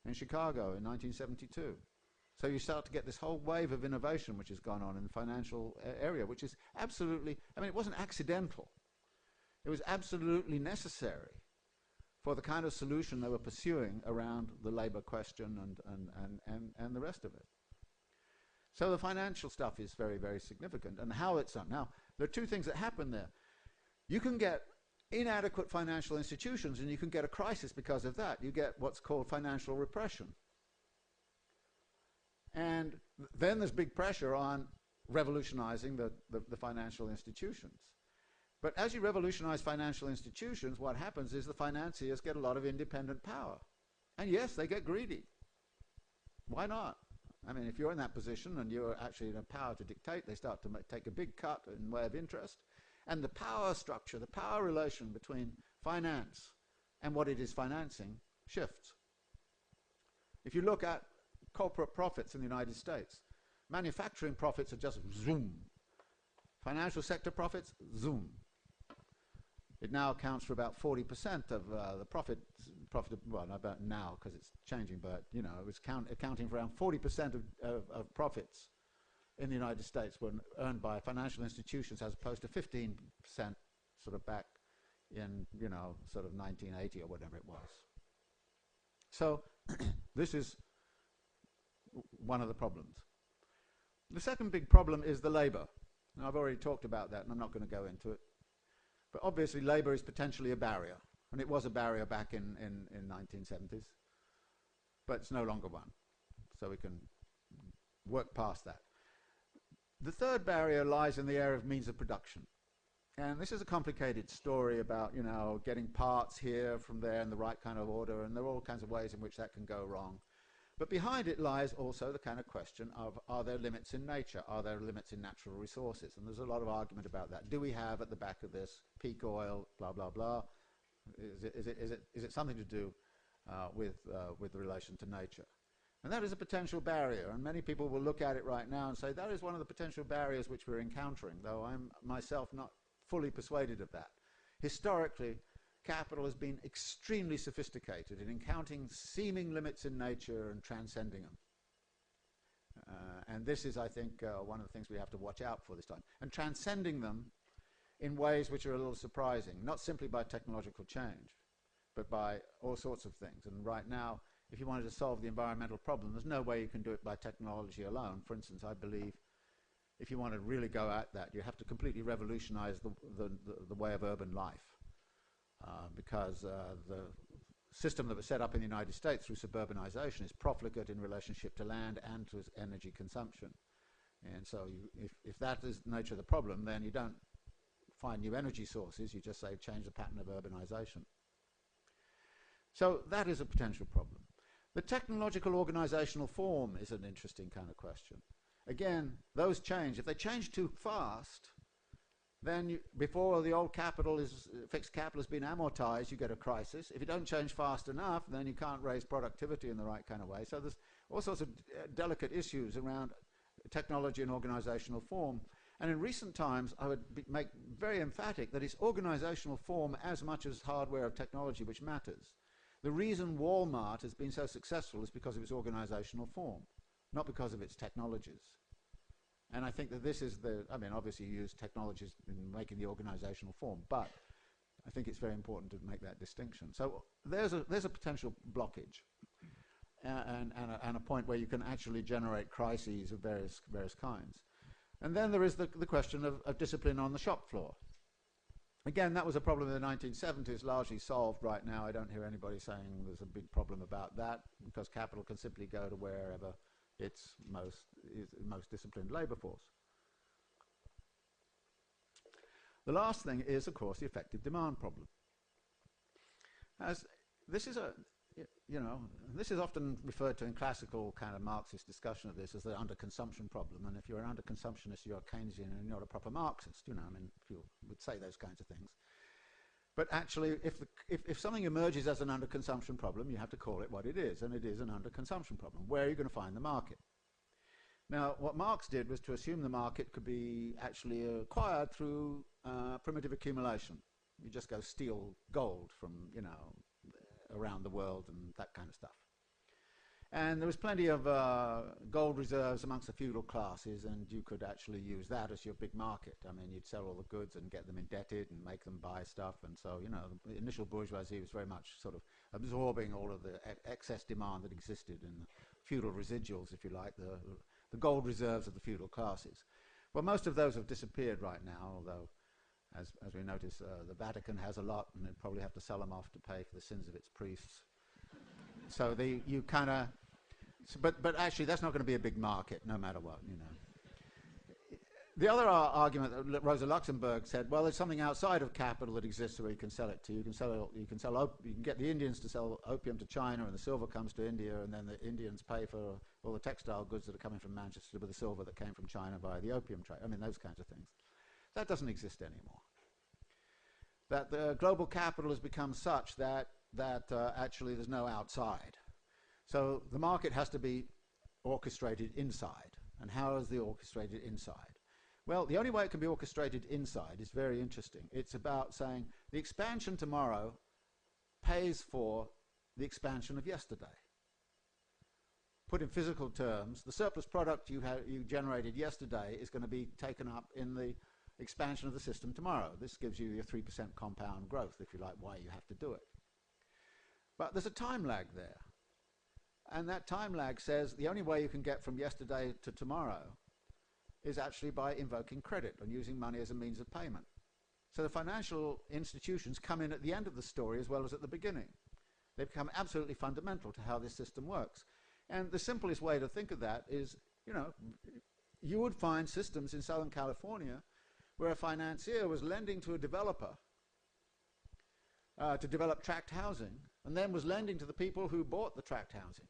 in Chicago in 1972. So you start to get this whole wave of innovation which has gone on in the financial area, which is absolutely, I mean, it wasn't accidental. It was absolutely necessary for the kind of solution they were pursuing around the labor question and the rest of it. So the financial stuff is very, very significant, and how it's done. Now, there are two things that happen there. You can get inadequate financial institutions, and you can get a crisis because of that. You get what's called financial repression. And then there's big pressure on revolutionizing the financial institutions. But as you revolutionize financial institutions, what happens is the financiers get a lot of independent power. And yes, they get greedy. Why not? I mean, if you're in that position and you're actually in a power to dictate, they start to take a big cut in way of interest. And the power structure, the power relation between finance and what it is financing shifts. If you look at corporate profits in the United States, manufacturing profits are just zoom. Financial sector profits, zoom. It now accounts for about 40% of the profit, well, not about now because it's changing, but you know, it was accounting for around 40% of profits in the United States were earned by financial institutions, as opposed to 15% sort of back in, you know, sort of 1980 or whatever it was. So this is one of the problems. The second big problem is the labor. Now, I've already talked about that, and I'm not going to go into it. But obviously, labor is potentially a barrier, and it was a barrier back in 1970s, but it's no longer one. So we can work past that. The third barrier lies in the area of means of production. And this is a complicated story about, you know, getting parts here from there in the right kind of order, and there are all kinds of ways in which that can go wrong. But behind it lies also the kind of question of, are there limits in nature? Are there limits in natural resources? And there's a lot of argument about that. Do we have at the back of this peak oil, blah, blah, blah? Is it something to do with the relation to nature? And that is a potential barrier, and many people will look at it right now and say that is one of the potential barriers which we're encountering, though I'm myself not fully persuaded of that. Historically, capital has been extremely sophisticated in encountering seeming limits in nature and transcending them. And this is, I think, one of the things we have to watch out for this time. And transcending them in ways which are a little surprising, not simply by technological change, but by all sorts of things. And right now, if you wanted to solve the environmental problem, there's no way you can do it by technology alone. For instance, I believe if you want to really go at that, you have to completely revolutionize the way of urban life. Because the system that was set up in the United States through suburbanization is profligate in relationship to land and to energy consumption. And so if that is the nature of the problem, then you don't find new energy sources, you just say change the pattern of urbanization. So that is a potential problem. The technological organizational form is an interesting kind of question. Again, those change. If they change too fast, then before the old fixed capital has been amortized, you get a crisis. If you don't change fast enough, then you can't raise productivity in the right kind of way. So there's all sorts of delicate issues around technology and organizational form. And in recent times, I would make very emphatic that it's organizational form as much as hardware of technology which matters. The reason Walmart has been so successful is because of its organizational form, not because of its technologies. And I think that this is obviously you use technologies in making the organizational form, but I think it's very important to make that distinction. So there's a potential blockage and a point where you can actually generate crises of various kinds. And then there is the question of discipline on the shop floor. Again, that was a problem in the 1970s, largely solved right now. I don't hear anybody saying there's a big problem about that, because capital can simply go to wherever its most disciplined labor force. The last thing is, of course, the effective demand problem. As this is this is often referred to in classical kind of Marxist discussion of this as the underconsumption problem. And if you're an underconsumptionist, you're a Keynesian and you're not a proper Marxist. You would say those kinds of things. But actually, if something emerges as an underconsumption problem, you have to call it what it is, and it is an underconsumption problem. Where are you going to find the market? Now, what Marx did was to assume the market could be actually acquired through primitive accumulation. You just go steal gold from, around the world and that kind of stuff. And there was plenty of gold reserves amongst the feudal classes, and you could actually use that as your big market. I mean, you'd sell all the goods and get them indebted and make them buy stuff. And so, the initial bourgeoisie was very much sort of absorbing all of the excess demand that existed in the feudal residuals, if you like, the gold reserves of the feudal classes. Well, most of those have disappeared right now, although, as we notice, the Vatican has a lot, and they'd probably have to sell them off to pay for the sins of its priests. So but actually that's not going to be a big market no matter what, The other argument that Rosa Luxemburg said, well, there's something outside of capital that exists where you can sell it to. You can get the Indians to sell opium to China, and the silver comes to India, and then the Indians pay for all the textile goods that are coming from Manchester with the silver that came from China via the opium trade. I mean, those kinds of things. That doesn't exist anymore. That the global capital has become such that actually there's no outside. So the market has to be orchestrated inside. And how is the orchestrated inside? Well, the only way it can be orchestrated inside is very interesting. It's about saying the expansion tomorrow pays for the expansion of yesterday. Put in physical terms, the surplus product you generated yesterday is going to be taken up in the expansion of the system tomorrow. This gives you your 3% compound growth, if you like, why you have to do it. But there's a time lag there. And that time lag says the only way you can get from yesterday to tomorrow is actually by invoking credit and using money as a means of payment. So the financial institutions come in at the end of the story as well as at the beginning. They become absolutely fundamental to how this system works. And the simplest way to think of that is, you would find systems in Southern California where a financier was lending to a developer to develop tract housing, and then was lending to the people who bought the tract housing.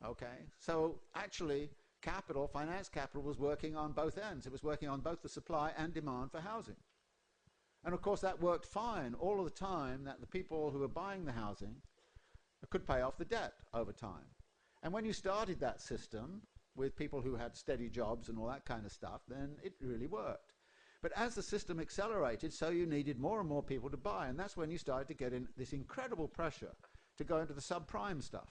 Okay, so actually capital, finance capital, was working on both ends. It was working on both the supply and demand for housing. And of course that worked fine all of the time, that the people who were buying the housing could pay off the debt over time. And when you started that system with people who had steady jobs and all that kind of stuff, then it really worked. But as the system accelerated, so you needed more and more people to buy, and that's when you started to get in this incredible pressure to go into the subprime stuff.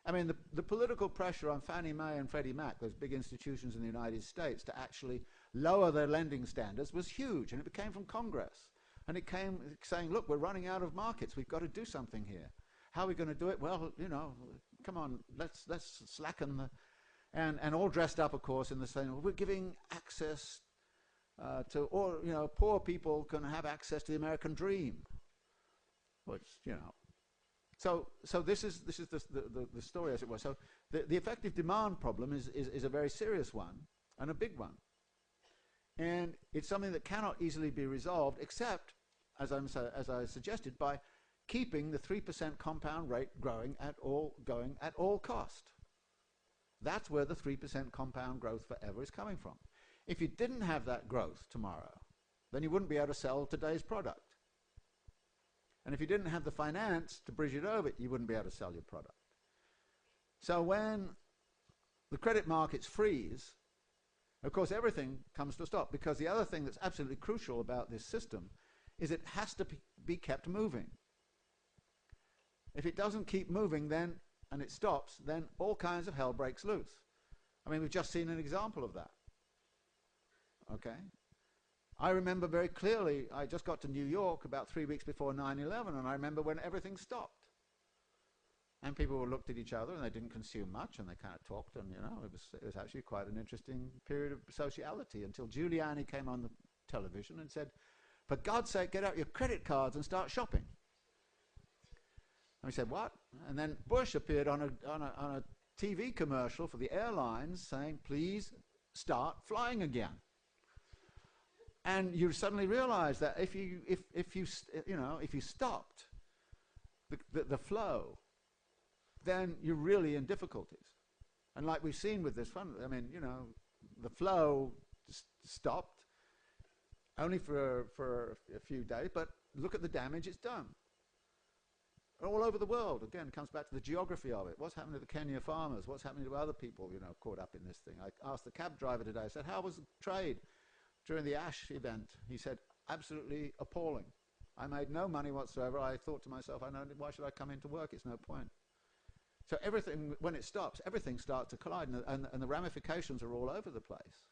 I mean, the political pressure on Fannie Mae and Freddie Mac, those big institutions in the United States, to actually lower their lending standards was huge, and it came from Congress. And it came saying, look, we're running out of markets, we've got to do something here. How are we going to do it? Well, you know, come on, let's slacken the... And all dressed up, of course, in the same, we're giving access to all, you know, poor people can have access to the American dream. Which, you know. So this is the story, as it was. So the effective demand problem is a very serious one, and a big one. And it's something that cannot easily be resolved, except, as I suggested, by keeping the 3% compound rate going at all cost. That's where the 3% compound growth forever is coming from. If you didn't have that growth tomorrow, then you wouldn't be able to sell today's product. And if you didn't have the finance to bridge it over, you wouldn't be able to sell your product. So when the credit markets freeze, of course everything comes to a stop, because the other thing that's absolutely crucial about this system is it has to be kept moving. If it doesn't keep moving, then, and it stops, then all kinds of hell breaks loose. I mean, we've just seen an example of that. Okay? I remember very clearly, I just got to New York about 3 weeks before 9/11, and I remember when everything stopped. And people looked at each other, and they didn't consume much, and they kind of talked, and, you know, it was actually quite an interesting period of sociality, until Giuliani came on the television and said, for God's sake, get out your credit cards and start shopping. And we said, what? And then Bush appeared on a TV commercial for the airlines saying, please start flying again. And you suddenly realize that if you stopped the flow, then you're really in difficulties. And like we've seen with this fund, I mean, you know, the flow stopped only for a few days, but look at the damage it's done. All over the world, again, it comes back to the geography of it. What's happening to the Kenya farmers? What's happening to other people, you know, caught up in this thing? I asked the cab driver today, I said, how was the trade during the Ash event? He said, absolutely appalling. I made no money whatsoever. I thought to myself, why should I come into work? It's no point. So everything, when it stops, everything starts to collide, and the ramifications are all over the place.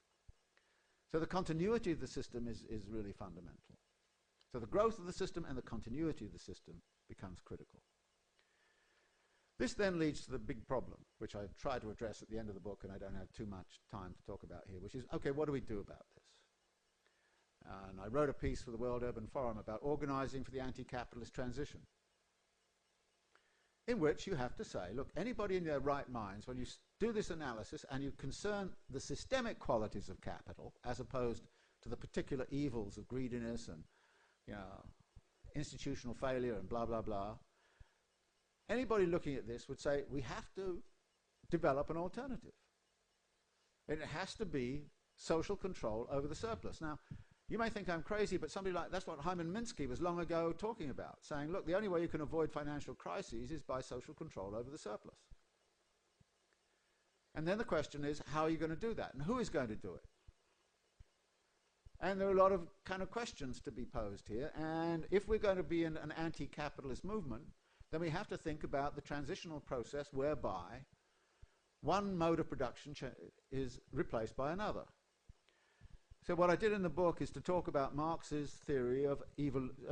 So the continuity of the system is really fundamental. So the growth of the system and the continuity of the system becomes critical. This then leads to the big problem, which I try to address at the end of the book, and I don't have too much time to talk about here, which is, okay, what do we do about this? And I wrote a piece for the World Urban Forum about organizing for the anti-capitalist transition, in which you have to say, look, anybody in their right minds, when you do this analysis and you concern the systemic qualities of capital as opposed to the particular evils of greediness and, you know, institutional failure and blah, blah, blah, anybody looking at this would say we have to develop an alternative. And it has to be social control over the surplus. Now, you may think I'm crazy, but somebody like, that's what Hyman Minsky was long ago talking about, saying, look, the only way you can avoid financial crises is by social control over the surplus. And then the question is, how are you going to do that? And who is going to do it? And there are a lot of kind of questions to be posed here. And if we're going to be in an anti-capitalist movement, then we have to think about the transitional process whereby one mode of production is replaced by another. So what I did in the book is to talk about Marx's theory of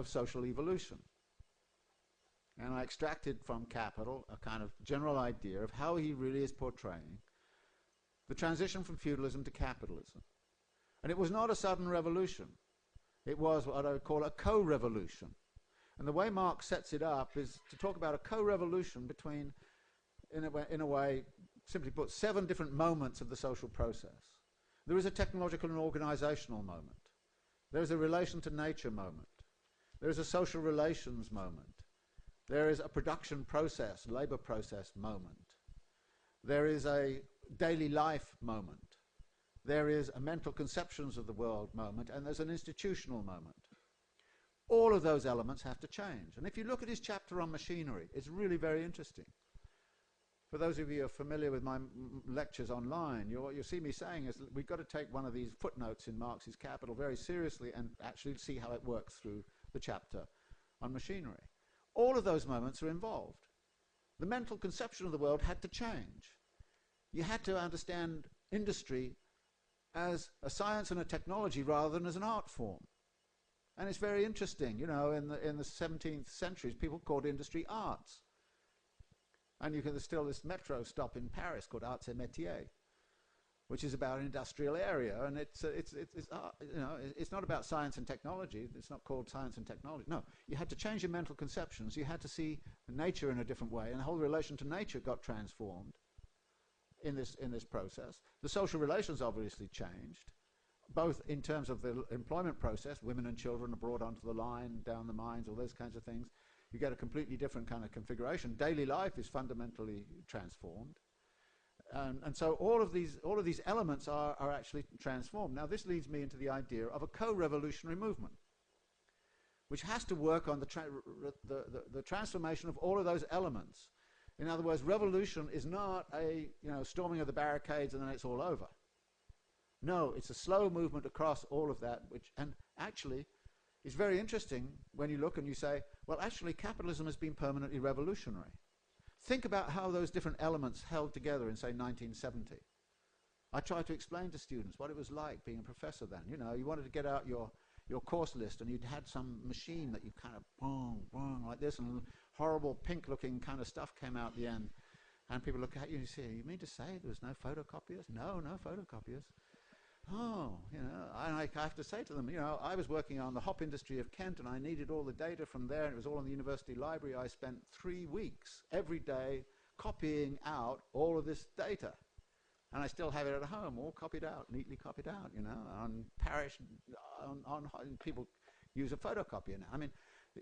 social evolution. And I extracted from Capital a kind of general idea of how he really is portraying the transition from feudalism to capitalism. And it was not a sudden revolution. It was what I would call a co-revolution. And the way Marx sets it up is to talk about a co-revolution between, in a way, simply put, 7 different moments of the social process. There is a technological and organizational moment. There is a relation to nature moment. There is a social relations moment. There is a production process, labor process moment. There is a daily life moment. There is a mental conceptions of the world moment, and there's an institutional moment. All of those elements have to change. And if you look at his chapter on machinery, it's really very interesting. For those of you who are familiar with my lectures online, you'll see me saying is that we've got to take one of these footnotes in Marx's Capital very seriously and actually see how it works through the chapter on machinery. All of those moments are involved. The mental conception of the world had to change. You had to understand industry as a science and a technology rather than as an art form. And it's very interesting, you know, in the 17th centuries, people called industry arts. And there's still this metro stop in Paris called Arts et Métiers, which is about an industrial area, and it's not about science and technology. It's not called science and technology. No, you had to change your mental conceptions. You had to see nature in a different way, and the whole relation to nature got transformed in this process. The social relations obviously changed, both in terms of the employment process. Women and children are brought onto the line, down the mines, all those kinds of things. You get a completely different kind of configuration. Daily life is fundamentally transformed. And so all of these elements are actually transformed. Now this leads me into the idea of a co-revolutionary movement, which has to work on the transformation of all of those elements. In other words, revolution is not a storming of the barricades and then it's all over. No, it's a slow movement across all of that, and actually is very interesting when you look and you say, well, actually capitalism has been permanently revolutionary. Think about how those different elements held together in, say, 1970. I tried to explain to students what it was like being a professor then. You know, you wanted to get out your course list and you'd had some machine that you kind of boom, boom, like this, and horrible pink-looking kind of stuff came out at the end. And people look at you and you say, you mean to say there was no photocopiers? No, no photocopiers. Oh, and I have to say to them, I was working on the hop industry of Kent and I needed all the data from there, and it was all in the university library. I spent 3 weeks every day copying out all of this data. And I still have it at home, all copied out, neatly copied out, on parish, on people use a photocopier now. I mean,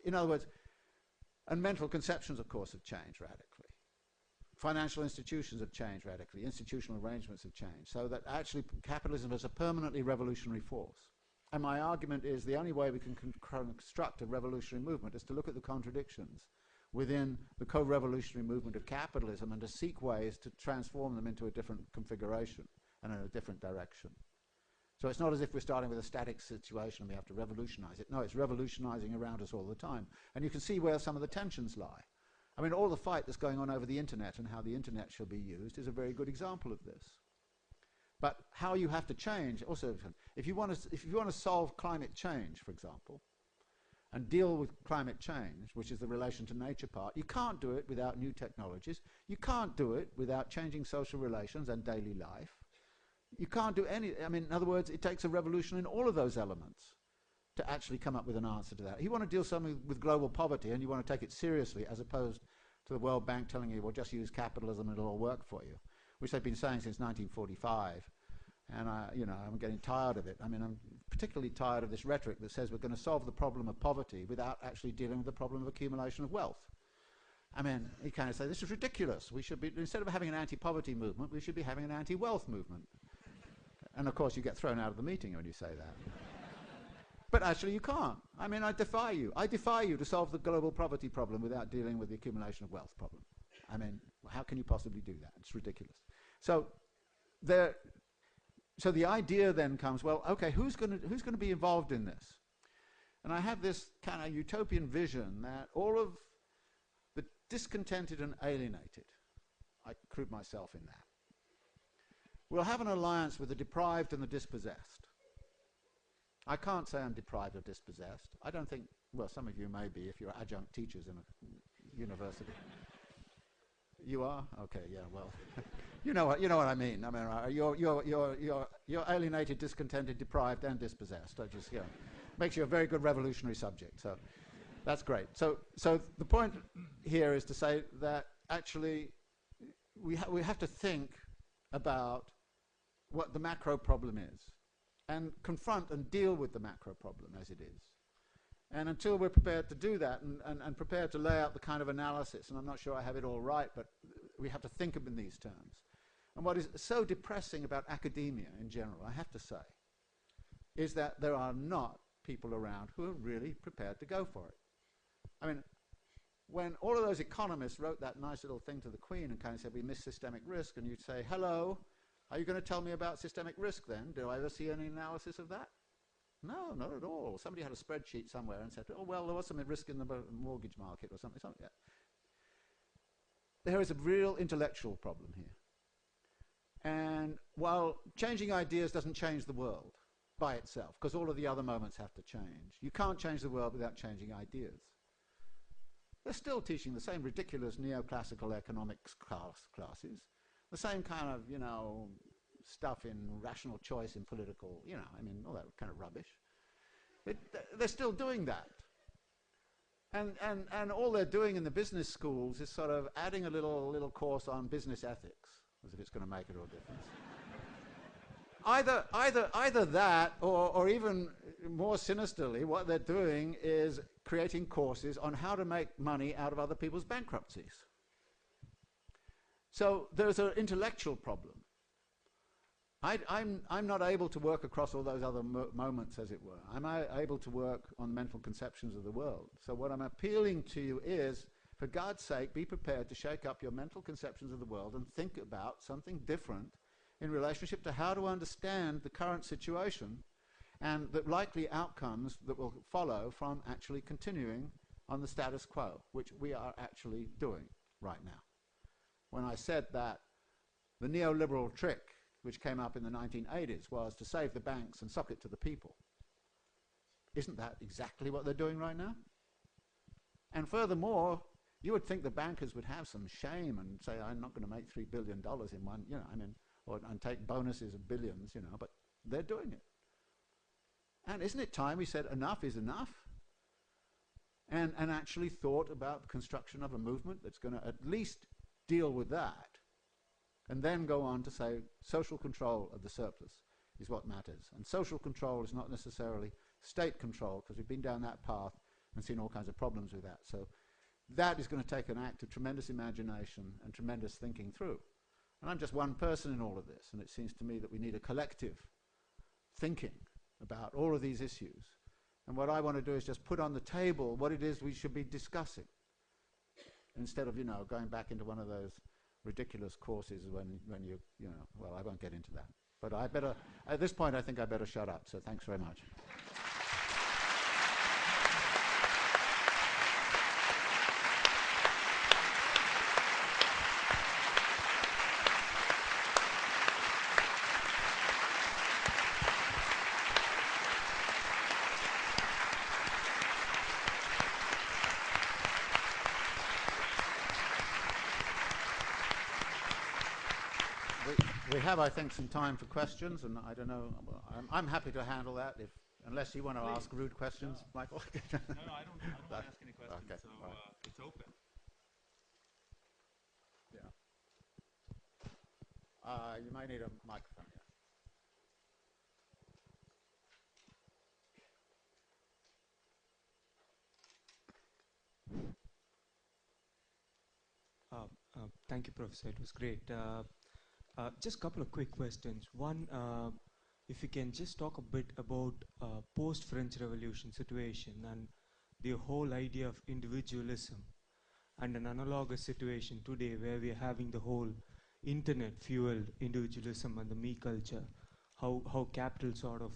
in other words, and mental conceptions, of course, have changed radically. Financial institutions have changed radically. Institutional arrangements have changed. So that actually capitalism is a permanently revolutionary force. And my argument is the only way we can construct a revolutionary movement is to look at the contradictions within the co-revolutionary movement of capitalism and to seek ways to transform them into a different configuration and in a different direction. So it's not as if we're starting with a static situation and we have to revolutionize it. No, it's revolutionizing around us all the time. And you can see where some of the tensions lie. I mean, all the fight that's going on over the internet and how the internet shall be used is a very good example of this. But how you have to change, also, if you want to solve climate change, for example, and deal with climate change, which is the relation to nature part, you can't do it without new technologies. You can't do it without changing social relations and daily life. You can't do any, I mean, in other words, it takes a revolution in all of those elements to actually come up with an answer to that. You want to deal something with global poverty and you want to take it seriously as opposed to the World Bank telling you, well, just use capitalism and it'll all work for you, which they've been saying since 1945. And I'm getting tired of it. I mean, I'm particularly tired of this rhetoric that says we're going to solve the problem of poverty without actually dealing with the problem of accumulation of wealth. I mean, you kind of say, this is ridiculous. We should be, instead of having an anti-poverty movement, we should be having an anti-wealth movement. And of course, you get thrown out of the meeting when you say that. But actually you can't. I mean, I defy you. I defy you to solve the global poverty problem without dealing with the accumulation of wealth problem. I mean, how can you possibly do that? It's ridiculous. So the idea then comes, well, okay, who's going to be involved in this? And I have this kind of utopian vision that all of the discontented and alienated, I include myself in that, will have an alliance with the deprived and the dispossessed. I can't say I'm deprived or dispossessed. I don't think, well, some of you may be if you're adjunct teachers in a university. You are? Okay, yeah, well, you know what I mean. I mean, you're alienated, discontented, deprived, and dispossessed. I just, makes you a very good revolutionary subject. So that's great. So the point here is to say that actually we have to think about what the macro problem is and confront and deal with the macro problem as it is. And until we're prepared to do that and prepared to lay out the kind of analysis, and I'm not sure I have it all right, but we have to think of in these terms. And what is so depressing about academia in general, I have to say, is that there are not people around who are really prepared to go for it. I mean, when all of those economists wrote that nice little thing to the Queen and kind of said, we miss systemic risk, and you'd say, hello, are you going to tell me about systemic risk then? Do I ever see any analysis of that? No, not at all. Somebody had a spreadsheet somewhere and said, oh, well, there was some risk in the mortgage market or something. Yeah. There is a real intellectual problem here. And while changing ideas doesn't change the world by itself, because all of the other moments have to change, you can't change the world without changing ideas. They're still teaching the same ridiculous neoclassical economics classes, the same kind of, stuff in rational choice in political, all that kind of rubbish. They're still doing that. And all they're doing in the business schools is sort of adding a little course on business ethics, as if it's going to make it all difference. Either that, or even more sinisterly, what they're doing is creating courses on how to make money out of other people's bankruptcies. So there's an intellectual problem. I'm not able to work across all those other moments, as it were. I'm able to work on mental conceptions of the world. So what I'm appealing to you is, for God's sake, be prepared to shake up your mental conceptions of the world and think about something different in relationship to how to understand the current situation and the likely outcomes that will follow from actually continuing on the status quo, which we are actually doing right now. When I said that the neoliberal trick, which came up in the 1980s, was to save the banks and sock it to the people, isn't that exactly what they're doing right now? And furthermore, you would think the bankers would have some shame and say, I'm not going to make $3 billion in one, and take bonuses of billions, but they're doing it. And isn't it time we said enough is enough? And actually thought about the construction of a movement that's going to at least deal with that, and then go on to say social control of the surplus is what matters. And social control is not necessarily state control, because we've been down that path and seen all kinds of problems with that. So that is going to take an act of tremendous imagination and tremendous thinking through. And I'm just one person in all of this, and it seems to me that we need a collective thinking about all of these issues. And what I want to do is just put on the table what it is we should be discussing, instead of, going back into one of those ridiculous courses when well, I won't get into that. But I better, at this point, I think I better shut up. So thanks very much. We have, I think, some time for questions, and I don't know. I'm happy to handle that, unless you want to ask rude questions, no. Michael. No, I don't want to ask any questions. Okay. So right. It's open. Yeah. You might need a microphone. Thank you, Professor. It was great. Just a couple of quick questions. One, if you can just talk a bit about post-French Revolution situation and the whole idea of individualism and an analogous situation today where we are having the whole internet-fueled individualism and the me culture, how capital sort of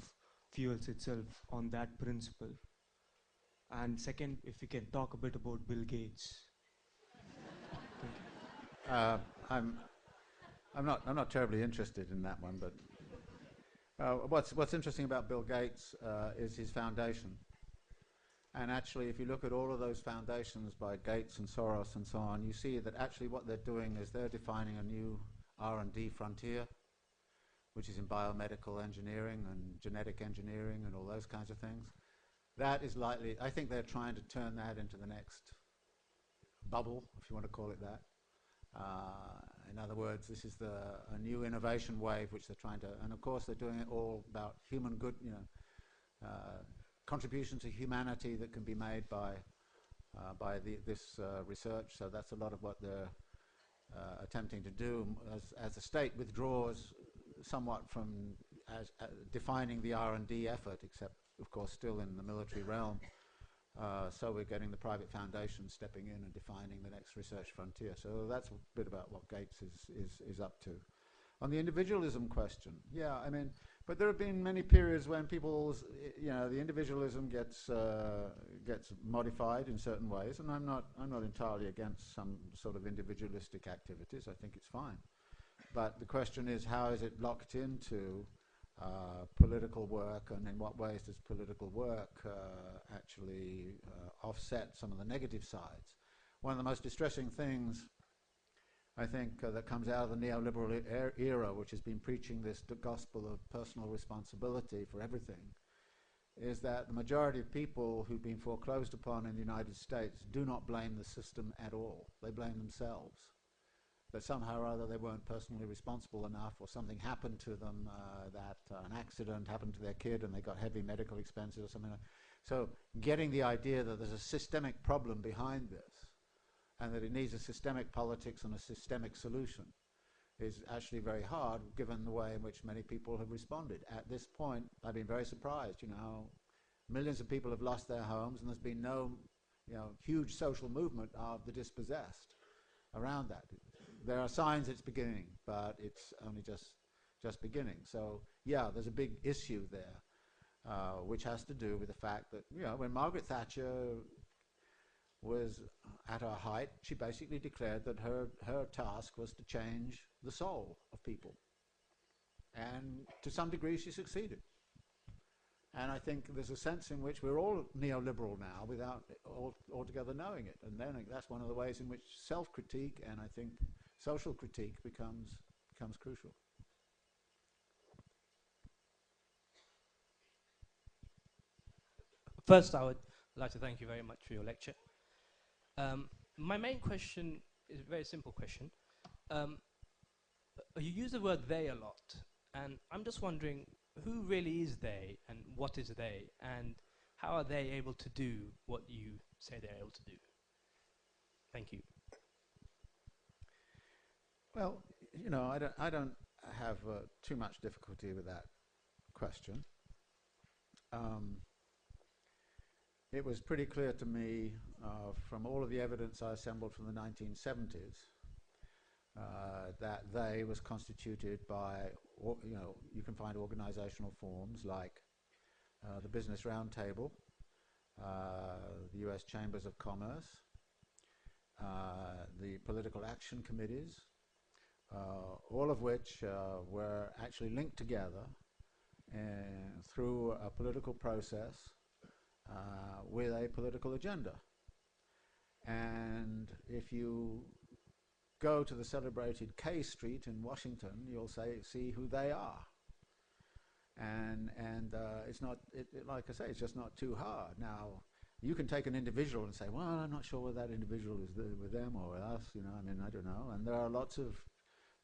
fuels itself on that principle. And second, if you can talk a bit about Bill Gates. Thank you. I'm not terribly interested in that one, but what's interesting about Bill Gates is his foundation. And actually, if you look at all of those foundations by Gates and Soros and so on, you see that actually what they're doing is they're defining a new R&D frontier, which is in biomedical engineering and genetic engineering and all those kinds of things. That is likely, I think they're trying to turn that into the next bubble, if you want to call it that. In other words, this is a new innovation wave which they're trying to, and of course they're doing it all about human good, contribution to humanity that can be made by this research. So that's a lot of what they're attempting to do as the state withdraws somewhat from defining the R&D effort, except of course still in the military realm. So we're getting the private foundations stepping in and defining the next research frontier. So that's a bit about what Gates is up to. On the individualism question, yeah, I mean, but there have been many periods when people's, the individualism gets modified in certain ways, and I'm not entirely against some sort of individualistic activities. I think it's fine. But the question is, how is it locked into political work, and in what ways does political work actually offset some of the negative sides? One of the most distressing things, I think, that comes out of the neoliberal era, which has been preaching this gospel of personal responsibility for everything, is that the majority of people who've been foreclosed upon in the United States do not blame the system at all. They blame themselves. That somehow or other they weren't personally responsible enough, or something happened to them, an accident happened to their kid and they got heavy medical expenses or something like that. So getting the idea that there's a systemic problem behind this and that it needs a systemic politics and a systemic solution is actually very hard, given the way in which many people have responded. At this point, I've been very surprised, millions of people have lost their homes and there's been no, huge social movement of the dispossessed around that. There are signs it's beginning, but it's only just beginning. So yeah, there's a big issue there, which has to do with the fact that, when Margaret Thatcher was at her height, she basically declared that her task was to change the soul of people. And to some degree she succeeded. And I think there's a sense in which we're all neoliberal now without altogether knowing it. And then that's one of the ways in which self-critique and I think social critique becomes crucial. First, I would like to thank you very much for your lecture. My main question is a very simple question. You use the word they a lot, and I'm just wondering, who really is they, and what is they, and how are they able to do what you say they're able to do? Thank you. Well, I don't have too much difficulty with that question. It was pretty clear to me from all of the evidence I assembled from the 1970s that they was constituted by, you can find organizational forms like the Business Roundtable, the US Chambers of Commerce, the political action committees, all of which were actually linked together through a political process with a political agenda. And if you go to the celebrated K Street in Washington, you'll see who they are. And it's not, like I say, it's just not too hard. Now, you can take an individual and say, well, I'm not sure whether that individual is with them or with us, I don't know. And there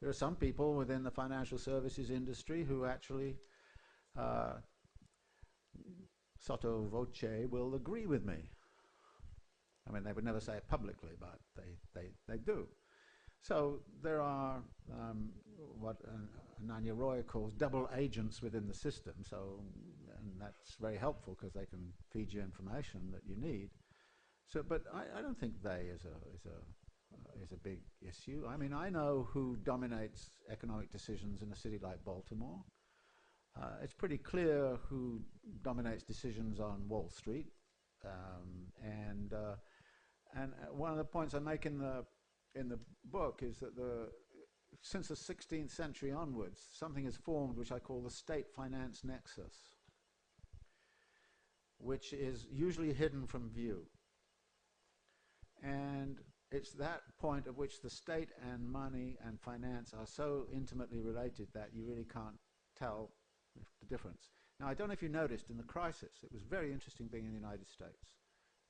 are some people within the financial services industry who actually sotto voce will agree with me. I mean, they would never say it publicly, but they do. So there are what Ananya Roy calls double agents within the system. And that's very helpful because they can feed you information that you need. So, but I don't think they is a big issue. I mean, I know who dominates economic decisions in a city like Baltimore. It's pretty clear who dominates decisions on Wall Street. And one of the points I make in the book is that since the 16th century onwards, something has formed which I call the state finance nexus, which is usually hidden from view. And it's that point at which the state and money and finance are so intimately related that you really can't tell the difference. Now, I don't know if you noticed in the crisis, it was very interesting being in the United States.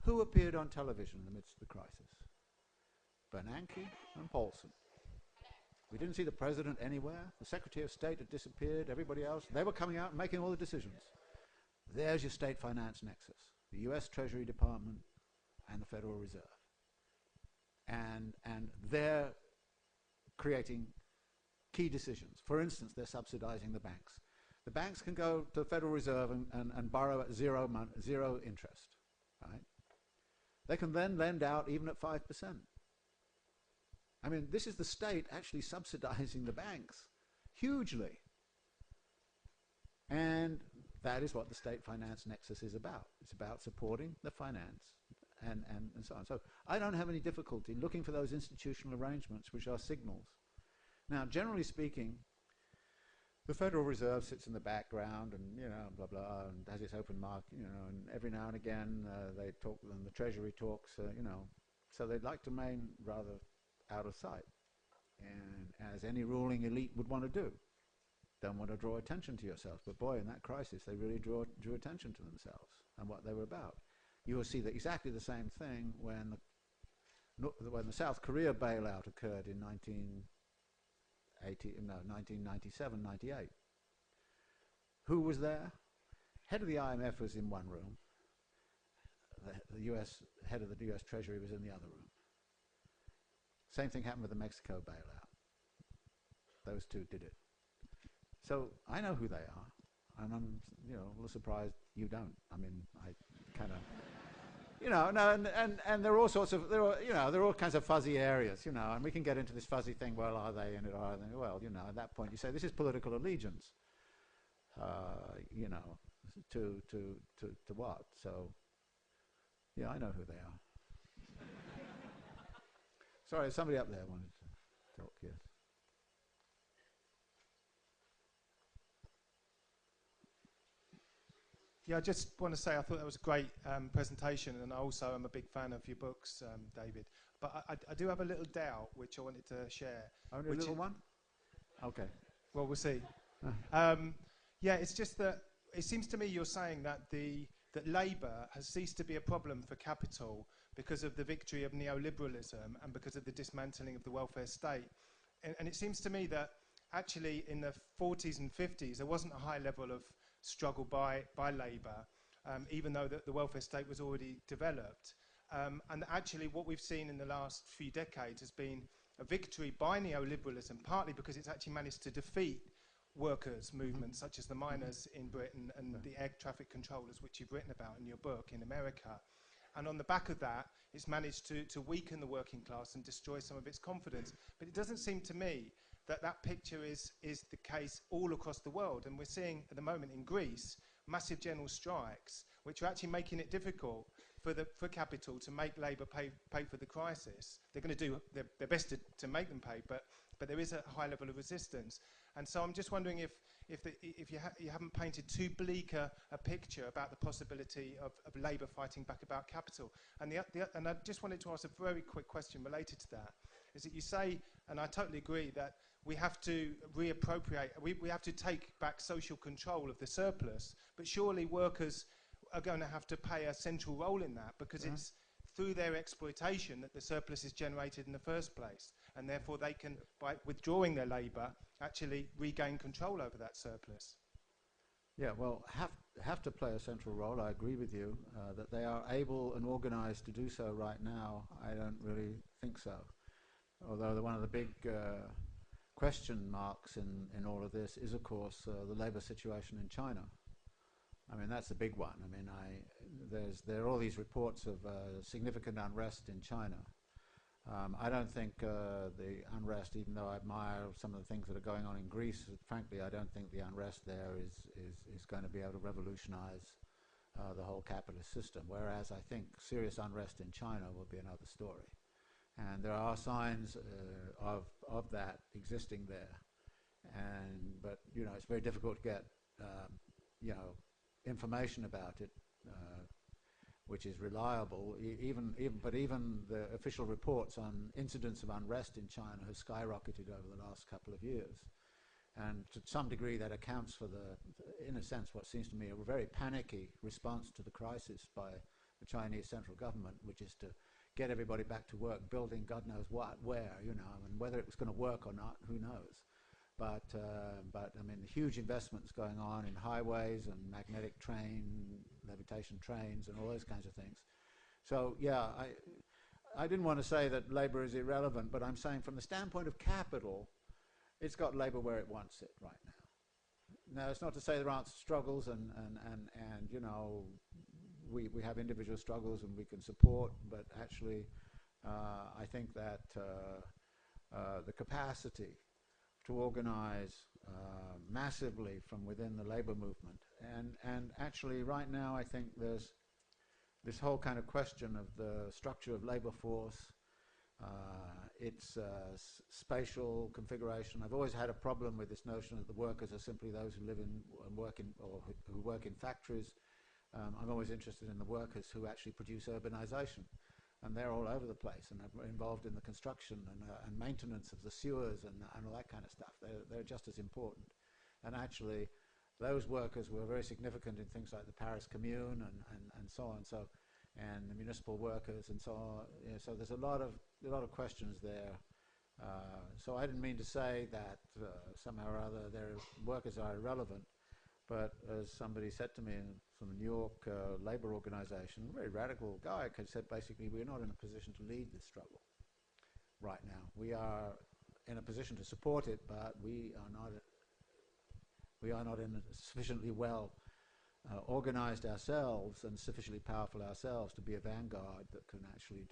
Who appeared on television in the midst of the crisis? Bernanke and Paulson. We didn't see the president anywhere. The Secretary of State had disappeared, everybody else. They were coming out and making all the decisions. There's your state finance nexus, the US Treasury Department and the Federal Reserve. And they're creating key decisions. For instance, they're subsidizing the banks. The banks can go to the Federal Reserve and borrow at zero interest, right? They can then lend out even at 5%. I mean, this is the state actually subsidizing the banks hugely. And that is what the state finance nexus is about. It's about supporting the finance and so on. So I don't have any difficulty looking for those institutional arrangements which are signals. Now, generally speaking, the Federal Reserve sits in the background and, you know, blah, blah, and has its open market, you know, and every now and again they talk, and the Treasury talks, you know. So they'd like to remain rather out of sight, and as any ruling elite would want to do. Don't want to draw attention to yourselves, but boy, in that crisis, they really drew attention to themselves and what they were about. You will see that exactly the same thing when the South Korea bailout occurred in 1997, 98. Who was there? Head of the IMF was in one room. The US head of the US Treasury was in the other room. Same thing happened with the Mexico bailout. Those two did it. So I know who they are, and I'm, you know, a little surprised you don't. I mean, I kind of, you know, no, and there are all sorts of, there are all kinds of fuzzy areas, you know, and we can get into this fuzzy thing. Well, are they in it? Are they? Well, you know, at that point you say this is political allegiance. You know, to what? So, yeah, I know who they are. Sorry, somebody up there wanted to talk. Yes. Yeah, I just want to say I thought that was a great presentation, and I also am a big fan of your books, David. But I do have a little doubt which I wanted to share. Only a little one? Okay. Well, we'll see. Yeah, it's just that it seems to me you're saying that that Labour has ceased to be a problem for capital because of the victory of neoliberalism and because of the dismantling of the welfare state. And it seems to me that actually in the 40s and 50s there wasn't a high level of struggle by Labour, even though the welfare state was already developed. And actually what we've seen in the last few decades has been a victory by neoliberalism, partly because it's actually managed to defeat workers' movements such as the miners in Britain and the air traffic controllers, which you've written about in your book, in America. And on the back of that, it's managed to weaken the working class and destroy some of its confidence. But it doesn't seem to me that that picture is the case all across the world. And we're seeing at the moment in Greece massive general strikes, which are actually making it difficult for capital to make Labour pay for the crisis. They're going to do their best to make them pay, but there is a high level of resistance. And so I'm just wondering if you haven't painted too bleak a picture about the possibility of Labour fighting back about capital. And and I just wanted to ask a very quick question related to that, is that you say, and I totally agree, that we have to reappropriate, we have to take back social control of the surplus, but surely workers are going to have to play a central role in that, because it's through their exploitation that the surplus is generated in the first place, and therefore they can, by withdrawing their labour, actually regain control over that surplus. Yeah, well, have to play a central role. I agree with you that they are able and organised to do so right now. I don't really think so. Although one of the big question marks in all of this is, of course, the labour situation in China. I mean, that's the big one. I mean, there are all these reports of significant unrest in China. I don't think the unrest, even though I admire some of the things that are going on in Greece, frankly, I don't think the unrest there is going to be able to revolutionize the whole capitalist system, whereas I think serious unrest in China will be another story. And there are signs of that existing there. But, you know, it's very difficult to get, you know, information about it which is reliable. But even the official reports on incidents of unrest in China have skyrocketed over the last couple of years. And to some degree that accounts for in a sense, what seems to me a very panicky response to the crisis by the Chinese central government, which is to get everybody back to work, building God knows what, where, you know, and whether it was going to work or not, who knows. But I mean, the huge investments going on in highways and magnetic levitation trains and all those kinds of things. So yeah, I didn't want to say that labor is irrelevant, but I'm saying from the standpoint of capital, it's got labor where it wants it right now. Now, it's not to say there aren't struggles and you know, we have individual struggles and we can support, but actually I think that the capacity to organize massively from within the labor movement, and actually right now I think there's this whole kind of question of the structure of labor force, its spatial configuration. I've always had a problem with this notion that the workers are simply those who live in and work in, or who work in factories. I'm always interested in the workers who actually produce urbanization, and they're all over the place and are involved in the construction and maintenance of the sewers and all that kind of stuff. They're just as important. And actually, those workers were very significant in things like the Paris Commune and so on. So, and the municipal workers and so on. You know, so there's a lot of questions there. So I didn't mean to say that somehow or other their workers are irrelevant. But as somebody said to me from the New York labor organization, a very radical guy, said basically we're not in a position to lead this struggle right now. We are in a position to support it, but we are not in a sufficiently well organized ourselves and sufficiently powerful ourselves to be a vanguard that can actually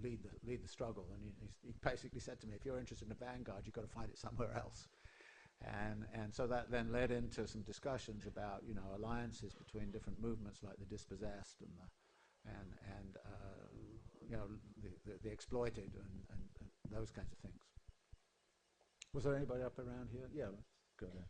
lead the struggle. And he basically said to me, if you're interested in a vanguard, you've got to find it somewhere else. And so that then led into some discussions about, you know, alliances between different movements like the dispossessed and you know, the exploited and those kinds of things. Was there anybody up around here? Yeah, let's go there.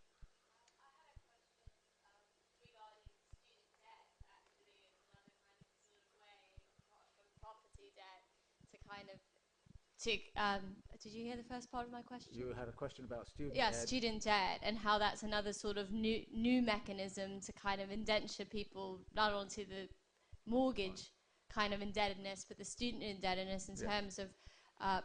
Did you hear the first part of my question? You had a question about student Yeah, debt. student debt, and how that's another sort of new mechanism to kind of indenture people not onto the mortgage kind of indebtedness, but the student indebtedness in terms of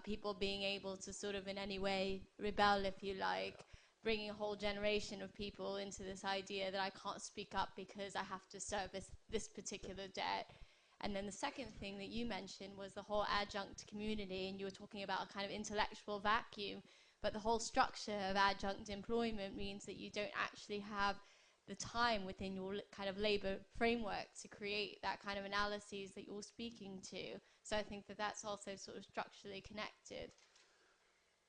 people being able to sort of in any way rebel, if you like, bringing a whole generation of people into this idea that I can't speak up because I have to service this particular debt. And then the second thing that you mentioned was the whole adjunct community, and you were talking about a kind of intellectual vacuum, but the whole structure of adjunct employment means that you don't actually have the time within your kind of labor framework to create that kind of analyses that you're speaking to. So I think that that's also sort of structurally connected.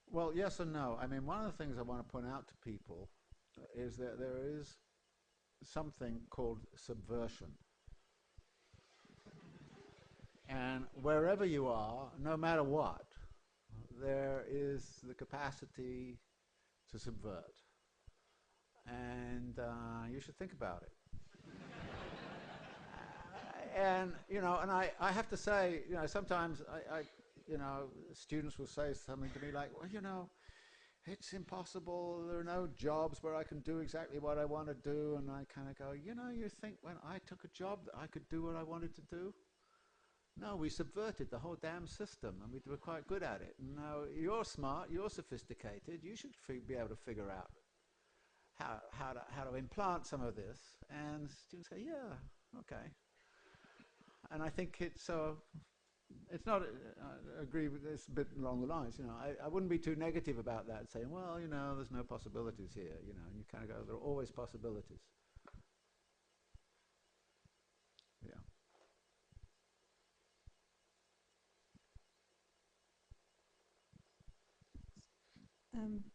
Well, yes and no. I mean, one of the things I want to point out to people is that there is something called subversion. And wherever you are, no matter what, there is the capacity to subvert. And you should think about it. And, you know, and I have to say, you know, sometimes you know, students will say something to me like, well, you know, it's impossible. There are no jobs where I can do exactly what I want to do. And I kind of go, you know, you think when I took a job that I could do what I wanted to do? No, we subverted the whole damn system, and we were quite good at it. Now, you're smart, you're sophisticated, you should be able to figure out how to implant some of this. And students say, yeah, okay. And I think it's not, I agree with this a bit along the lines, you know, I wouldn't be too negative about that, saying, well, you know, there's no possibilities here, you know, and you kind of go, there are always possibilities. Yeah.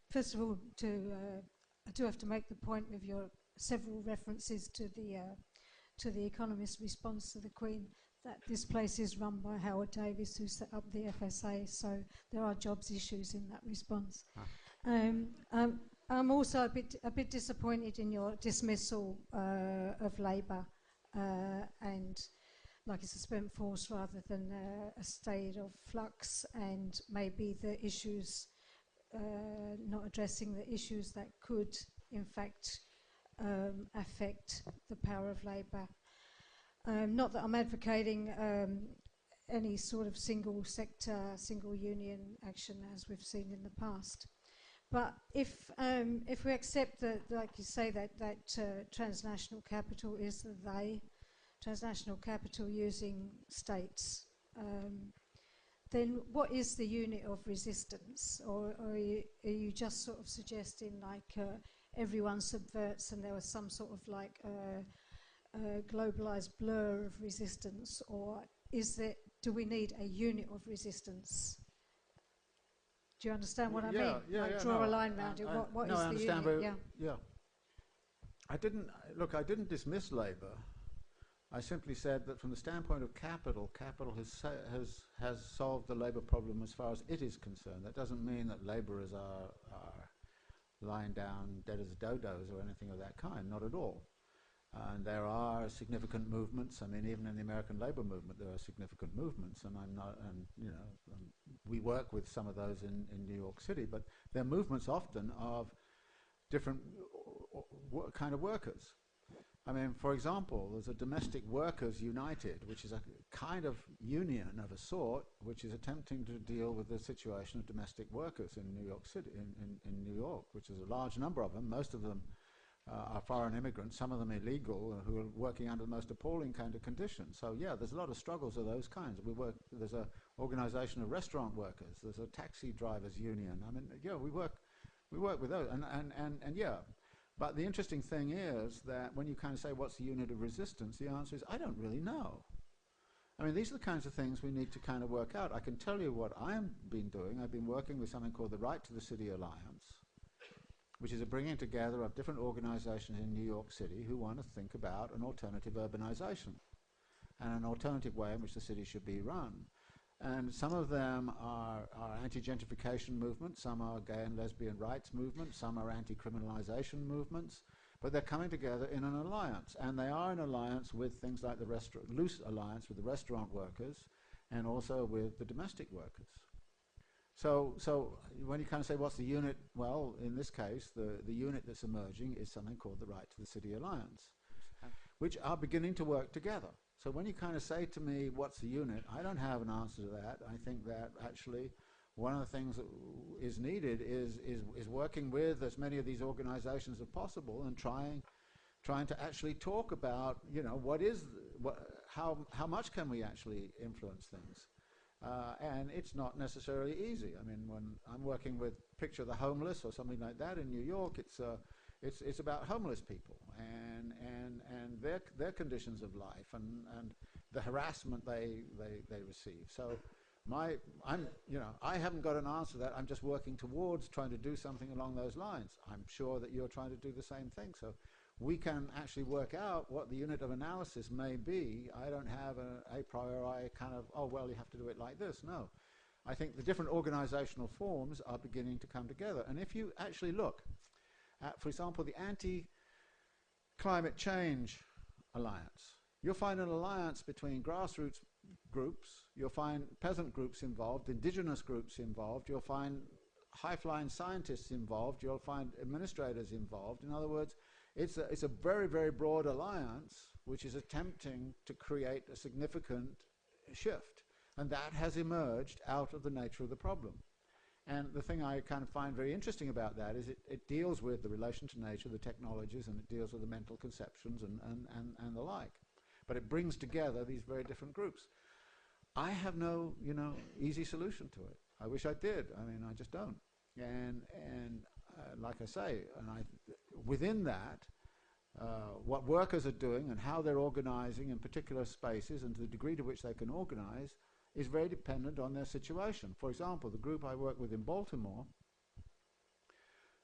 First of all, I do have to make the point with your several references to the Economist's response to the Queen that this place is run by Howard Davis, who set up the FSA, so there are jobs issues in that response. I'm also a bit disappointed in your dismissal of Labour and like it's a spent force rather than a state of flux, and maybe the issues. Not addressing the issues that could, in fact, affect the power of Labour. Not that I'm advocating any sort of single sector, single union action as we've seen in the past. But if we accept that, like you say, that transnational capital is the they, transnational capital using states, then what is the unit of resistance? Or are you just sort of suggesting like everyone subverts and there was some sort of like globalized blur of resistance, or do we need a unit of resistance? Do you understand what I mean? Draw a line around it. What is the unit? I didn't dismiss labour. I simply said that from the standpoint of capital, capital has solved the labour problem as far as it is concerned. That doesn't mean that labourers are lying down dead as dodos or anything of that kind. Not at all. And there are significant movements. I mean, even in the American labour movement, there are significant movements. And we work with some of those in New York City, but they're movements often of different kind of workers. I mean, for example, there's a Domestic Workers United, which is a kind of union of a sort, which is attempting to deal with the situation of domestic workers in New York City, in New York, which is a large number of them. Most of them are foreign immigrants, some of them illegal, who are working under the most appalling kind of conditions. So yeah, there's a lot of struggles of those kinds. There's an organisation of restaurant workers. There's a taxi drivers union. I mean, yeah, we work with those, and yeah. But the interesting thing is that when you kind of say, what's the unit of resistance, the answer is, I don't really know. I mean, these are the kinds of things we need to kind of work out. I can tell you what I've been doing. I've been working with something called the Right to the City Alliance, which is a bringing together of different organizations in New York City who want to think about an alternative urbanization and an alternative way in which the city should be run. And some of them are anti-gentrification movements, some are gay and lesbian rights movements, some are anti-criminalization movements, but they're coming together in an alliance. And they are in alliance with things like the loose alliance with the restaurant workers and also with the domestic workers. So when you kind of say, what's the unit? Well, in this case, the unit that's emerging is something called the Right to the City Alliance, which are beginning to work together. So when you kind of say to me, what's the unit? I don't have an answer to that. I think that actually one of the things that is needed is working with as many of these organizations as possible and trying to actually talk about, you know, how much can we actually influence things? And it's not necessarily easy. I mean, when I'm working with Picture the Homeless or something like that in New York, it's about homeless people and their conditions of life and the harassment they receive. So I haven't got an answer to that. I'm just working towards trying to do something along those lines. I'm sure that you're trying to do the same thing. So we can actually work out what the unit of analysis may be. I don't have a priori kind of, oh, well, you have to do it like this. No. I think the different organizational forms are beginning to come together. And if you actually look at, for example, the Anti-Climate Change Alliance, you'll find an alliance between grassroots groups, you'll find peasant groups involved, indigenous groups involved, you'll find high-flying scientists involved, you'll find administrators involved. In other words, it's a very, very broad alliance which is attempting to create a significant shift. And that has emerged out of the nature of the problem. And the thing I kind of find very interesting about that is it deals with the relation to nature, the technologies, and it deals with the mental conceptions and the like. But it brings together these very different groups. I have no, easy solution to it. I wish I did. I mean, I just don't. And like I say, within that, what workers are doing and how they're organizing in particular spaces and to the degree to which they can organize is very dependent on their situation. For example, the group I work with in Baltimore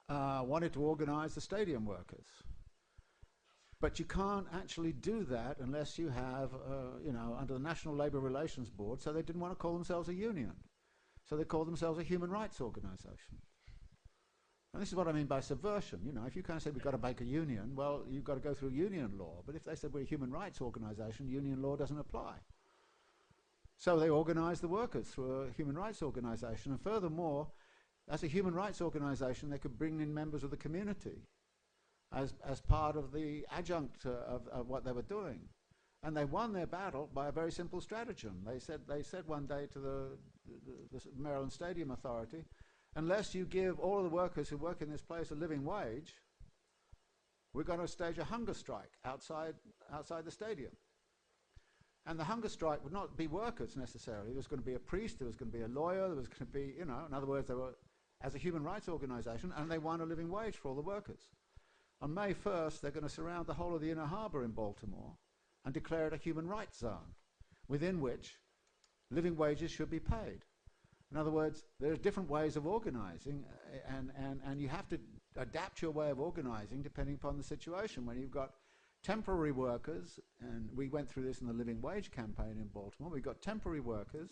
wanted to organize the stadium workers. But you can't actually do that unless you have, under the National Labor Relations Board, so they didn't want to call themselves a union. So they called themselves a human rights organization. And this is what I mean by subversion. If you kind of say we've got to make a union, well, you've got to go through union law. But if they said we're a human rights organization, union law doesn't apply. So they organized the workers through a human rights organization. And furthermore, as a human rights organization, they could bring in members of the community as part of the adjunct of what they were doing. And they won their battle by a very simple stratagem. They said one day to the Maryland Stadium Authority, unless you give all of the workers who work in this place a living wage, we're going to stage a hunger strike outside the stadium. And the hunger strike would not be workers necessarily. There was going to be a priest, there was going to be a lawyer, there was going to be, in other words, they were as a human rights organization, and they won a living wage for all the workers. On May 1st, they're going to surround the whole of the inner harbour in Baltimore and declare it a human rights zone, within which living wages should be paid. In other words, there are different ways of organising, and you have to adapt your way of organising depending upon the situation. When you've got temporary workers, and we went through this in the living wage campaign in Baltimore, we've got temporary workers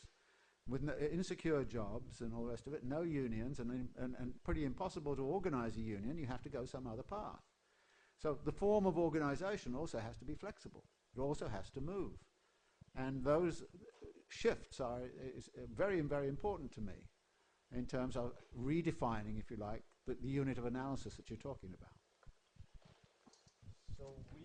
with insecure jobs and all the rest of it, no unions, and pretty impossible to organise a union. You have to go some other path. So the form of organisation also has to be flexible. It also has to move. And those shifts are very, very important to me in terms of redefining, if you like, the unit of analysis that you're talking about. So we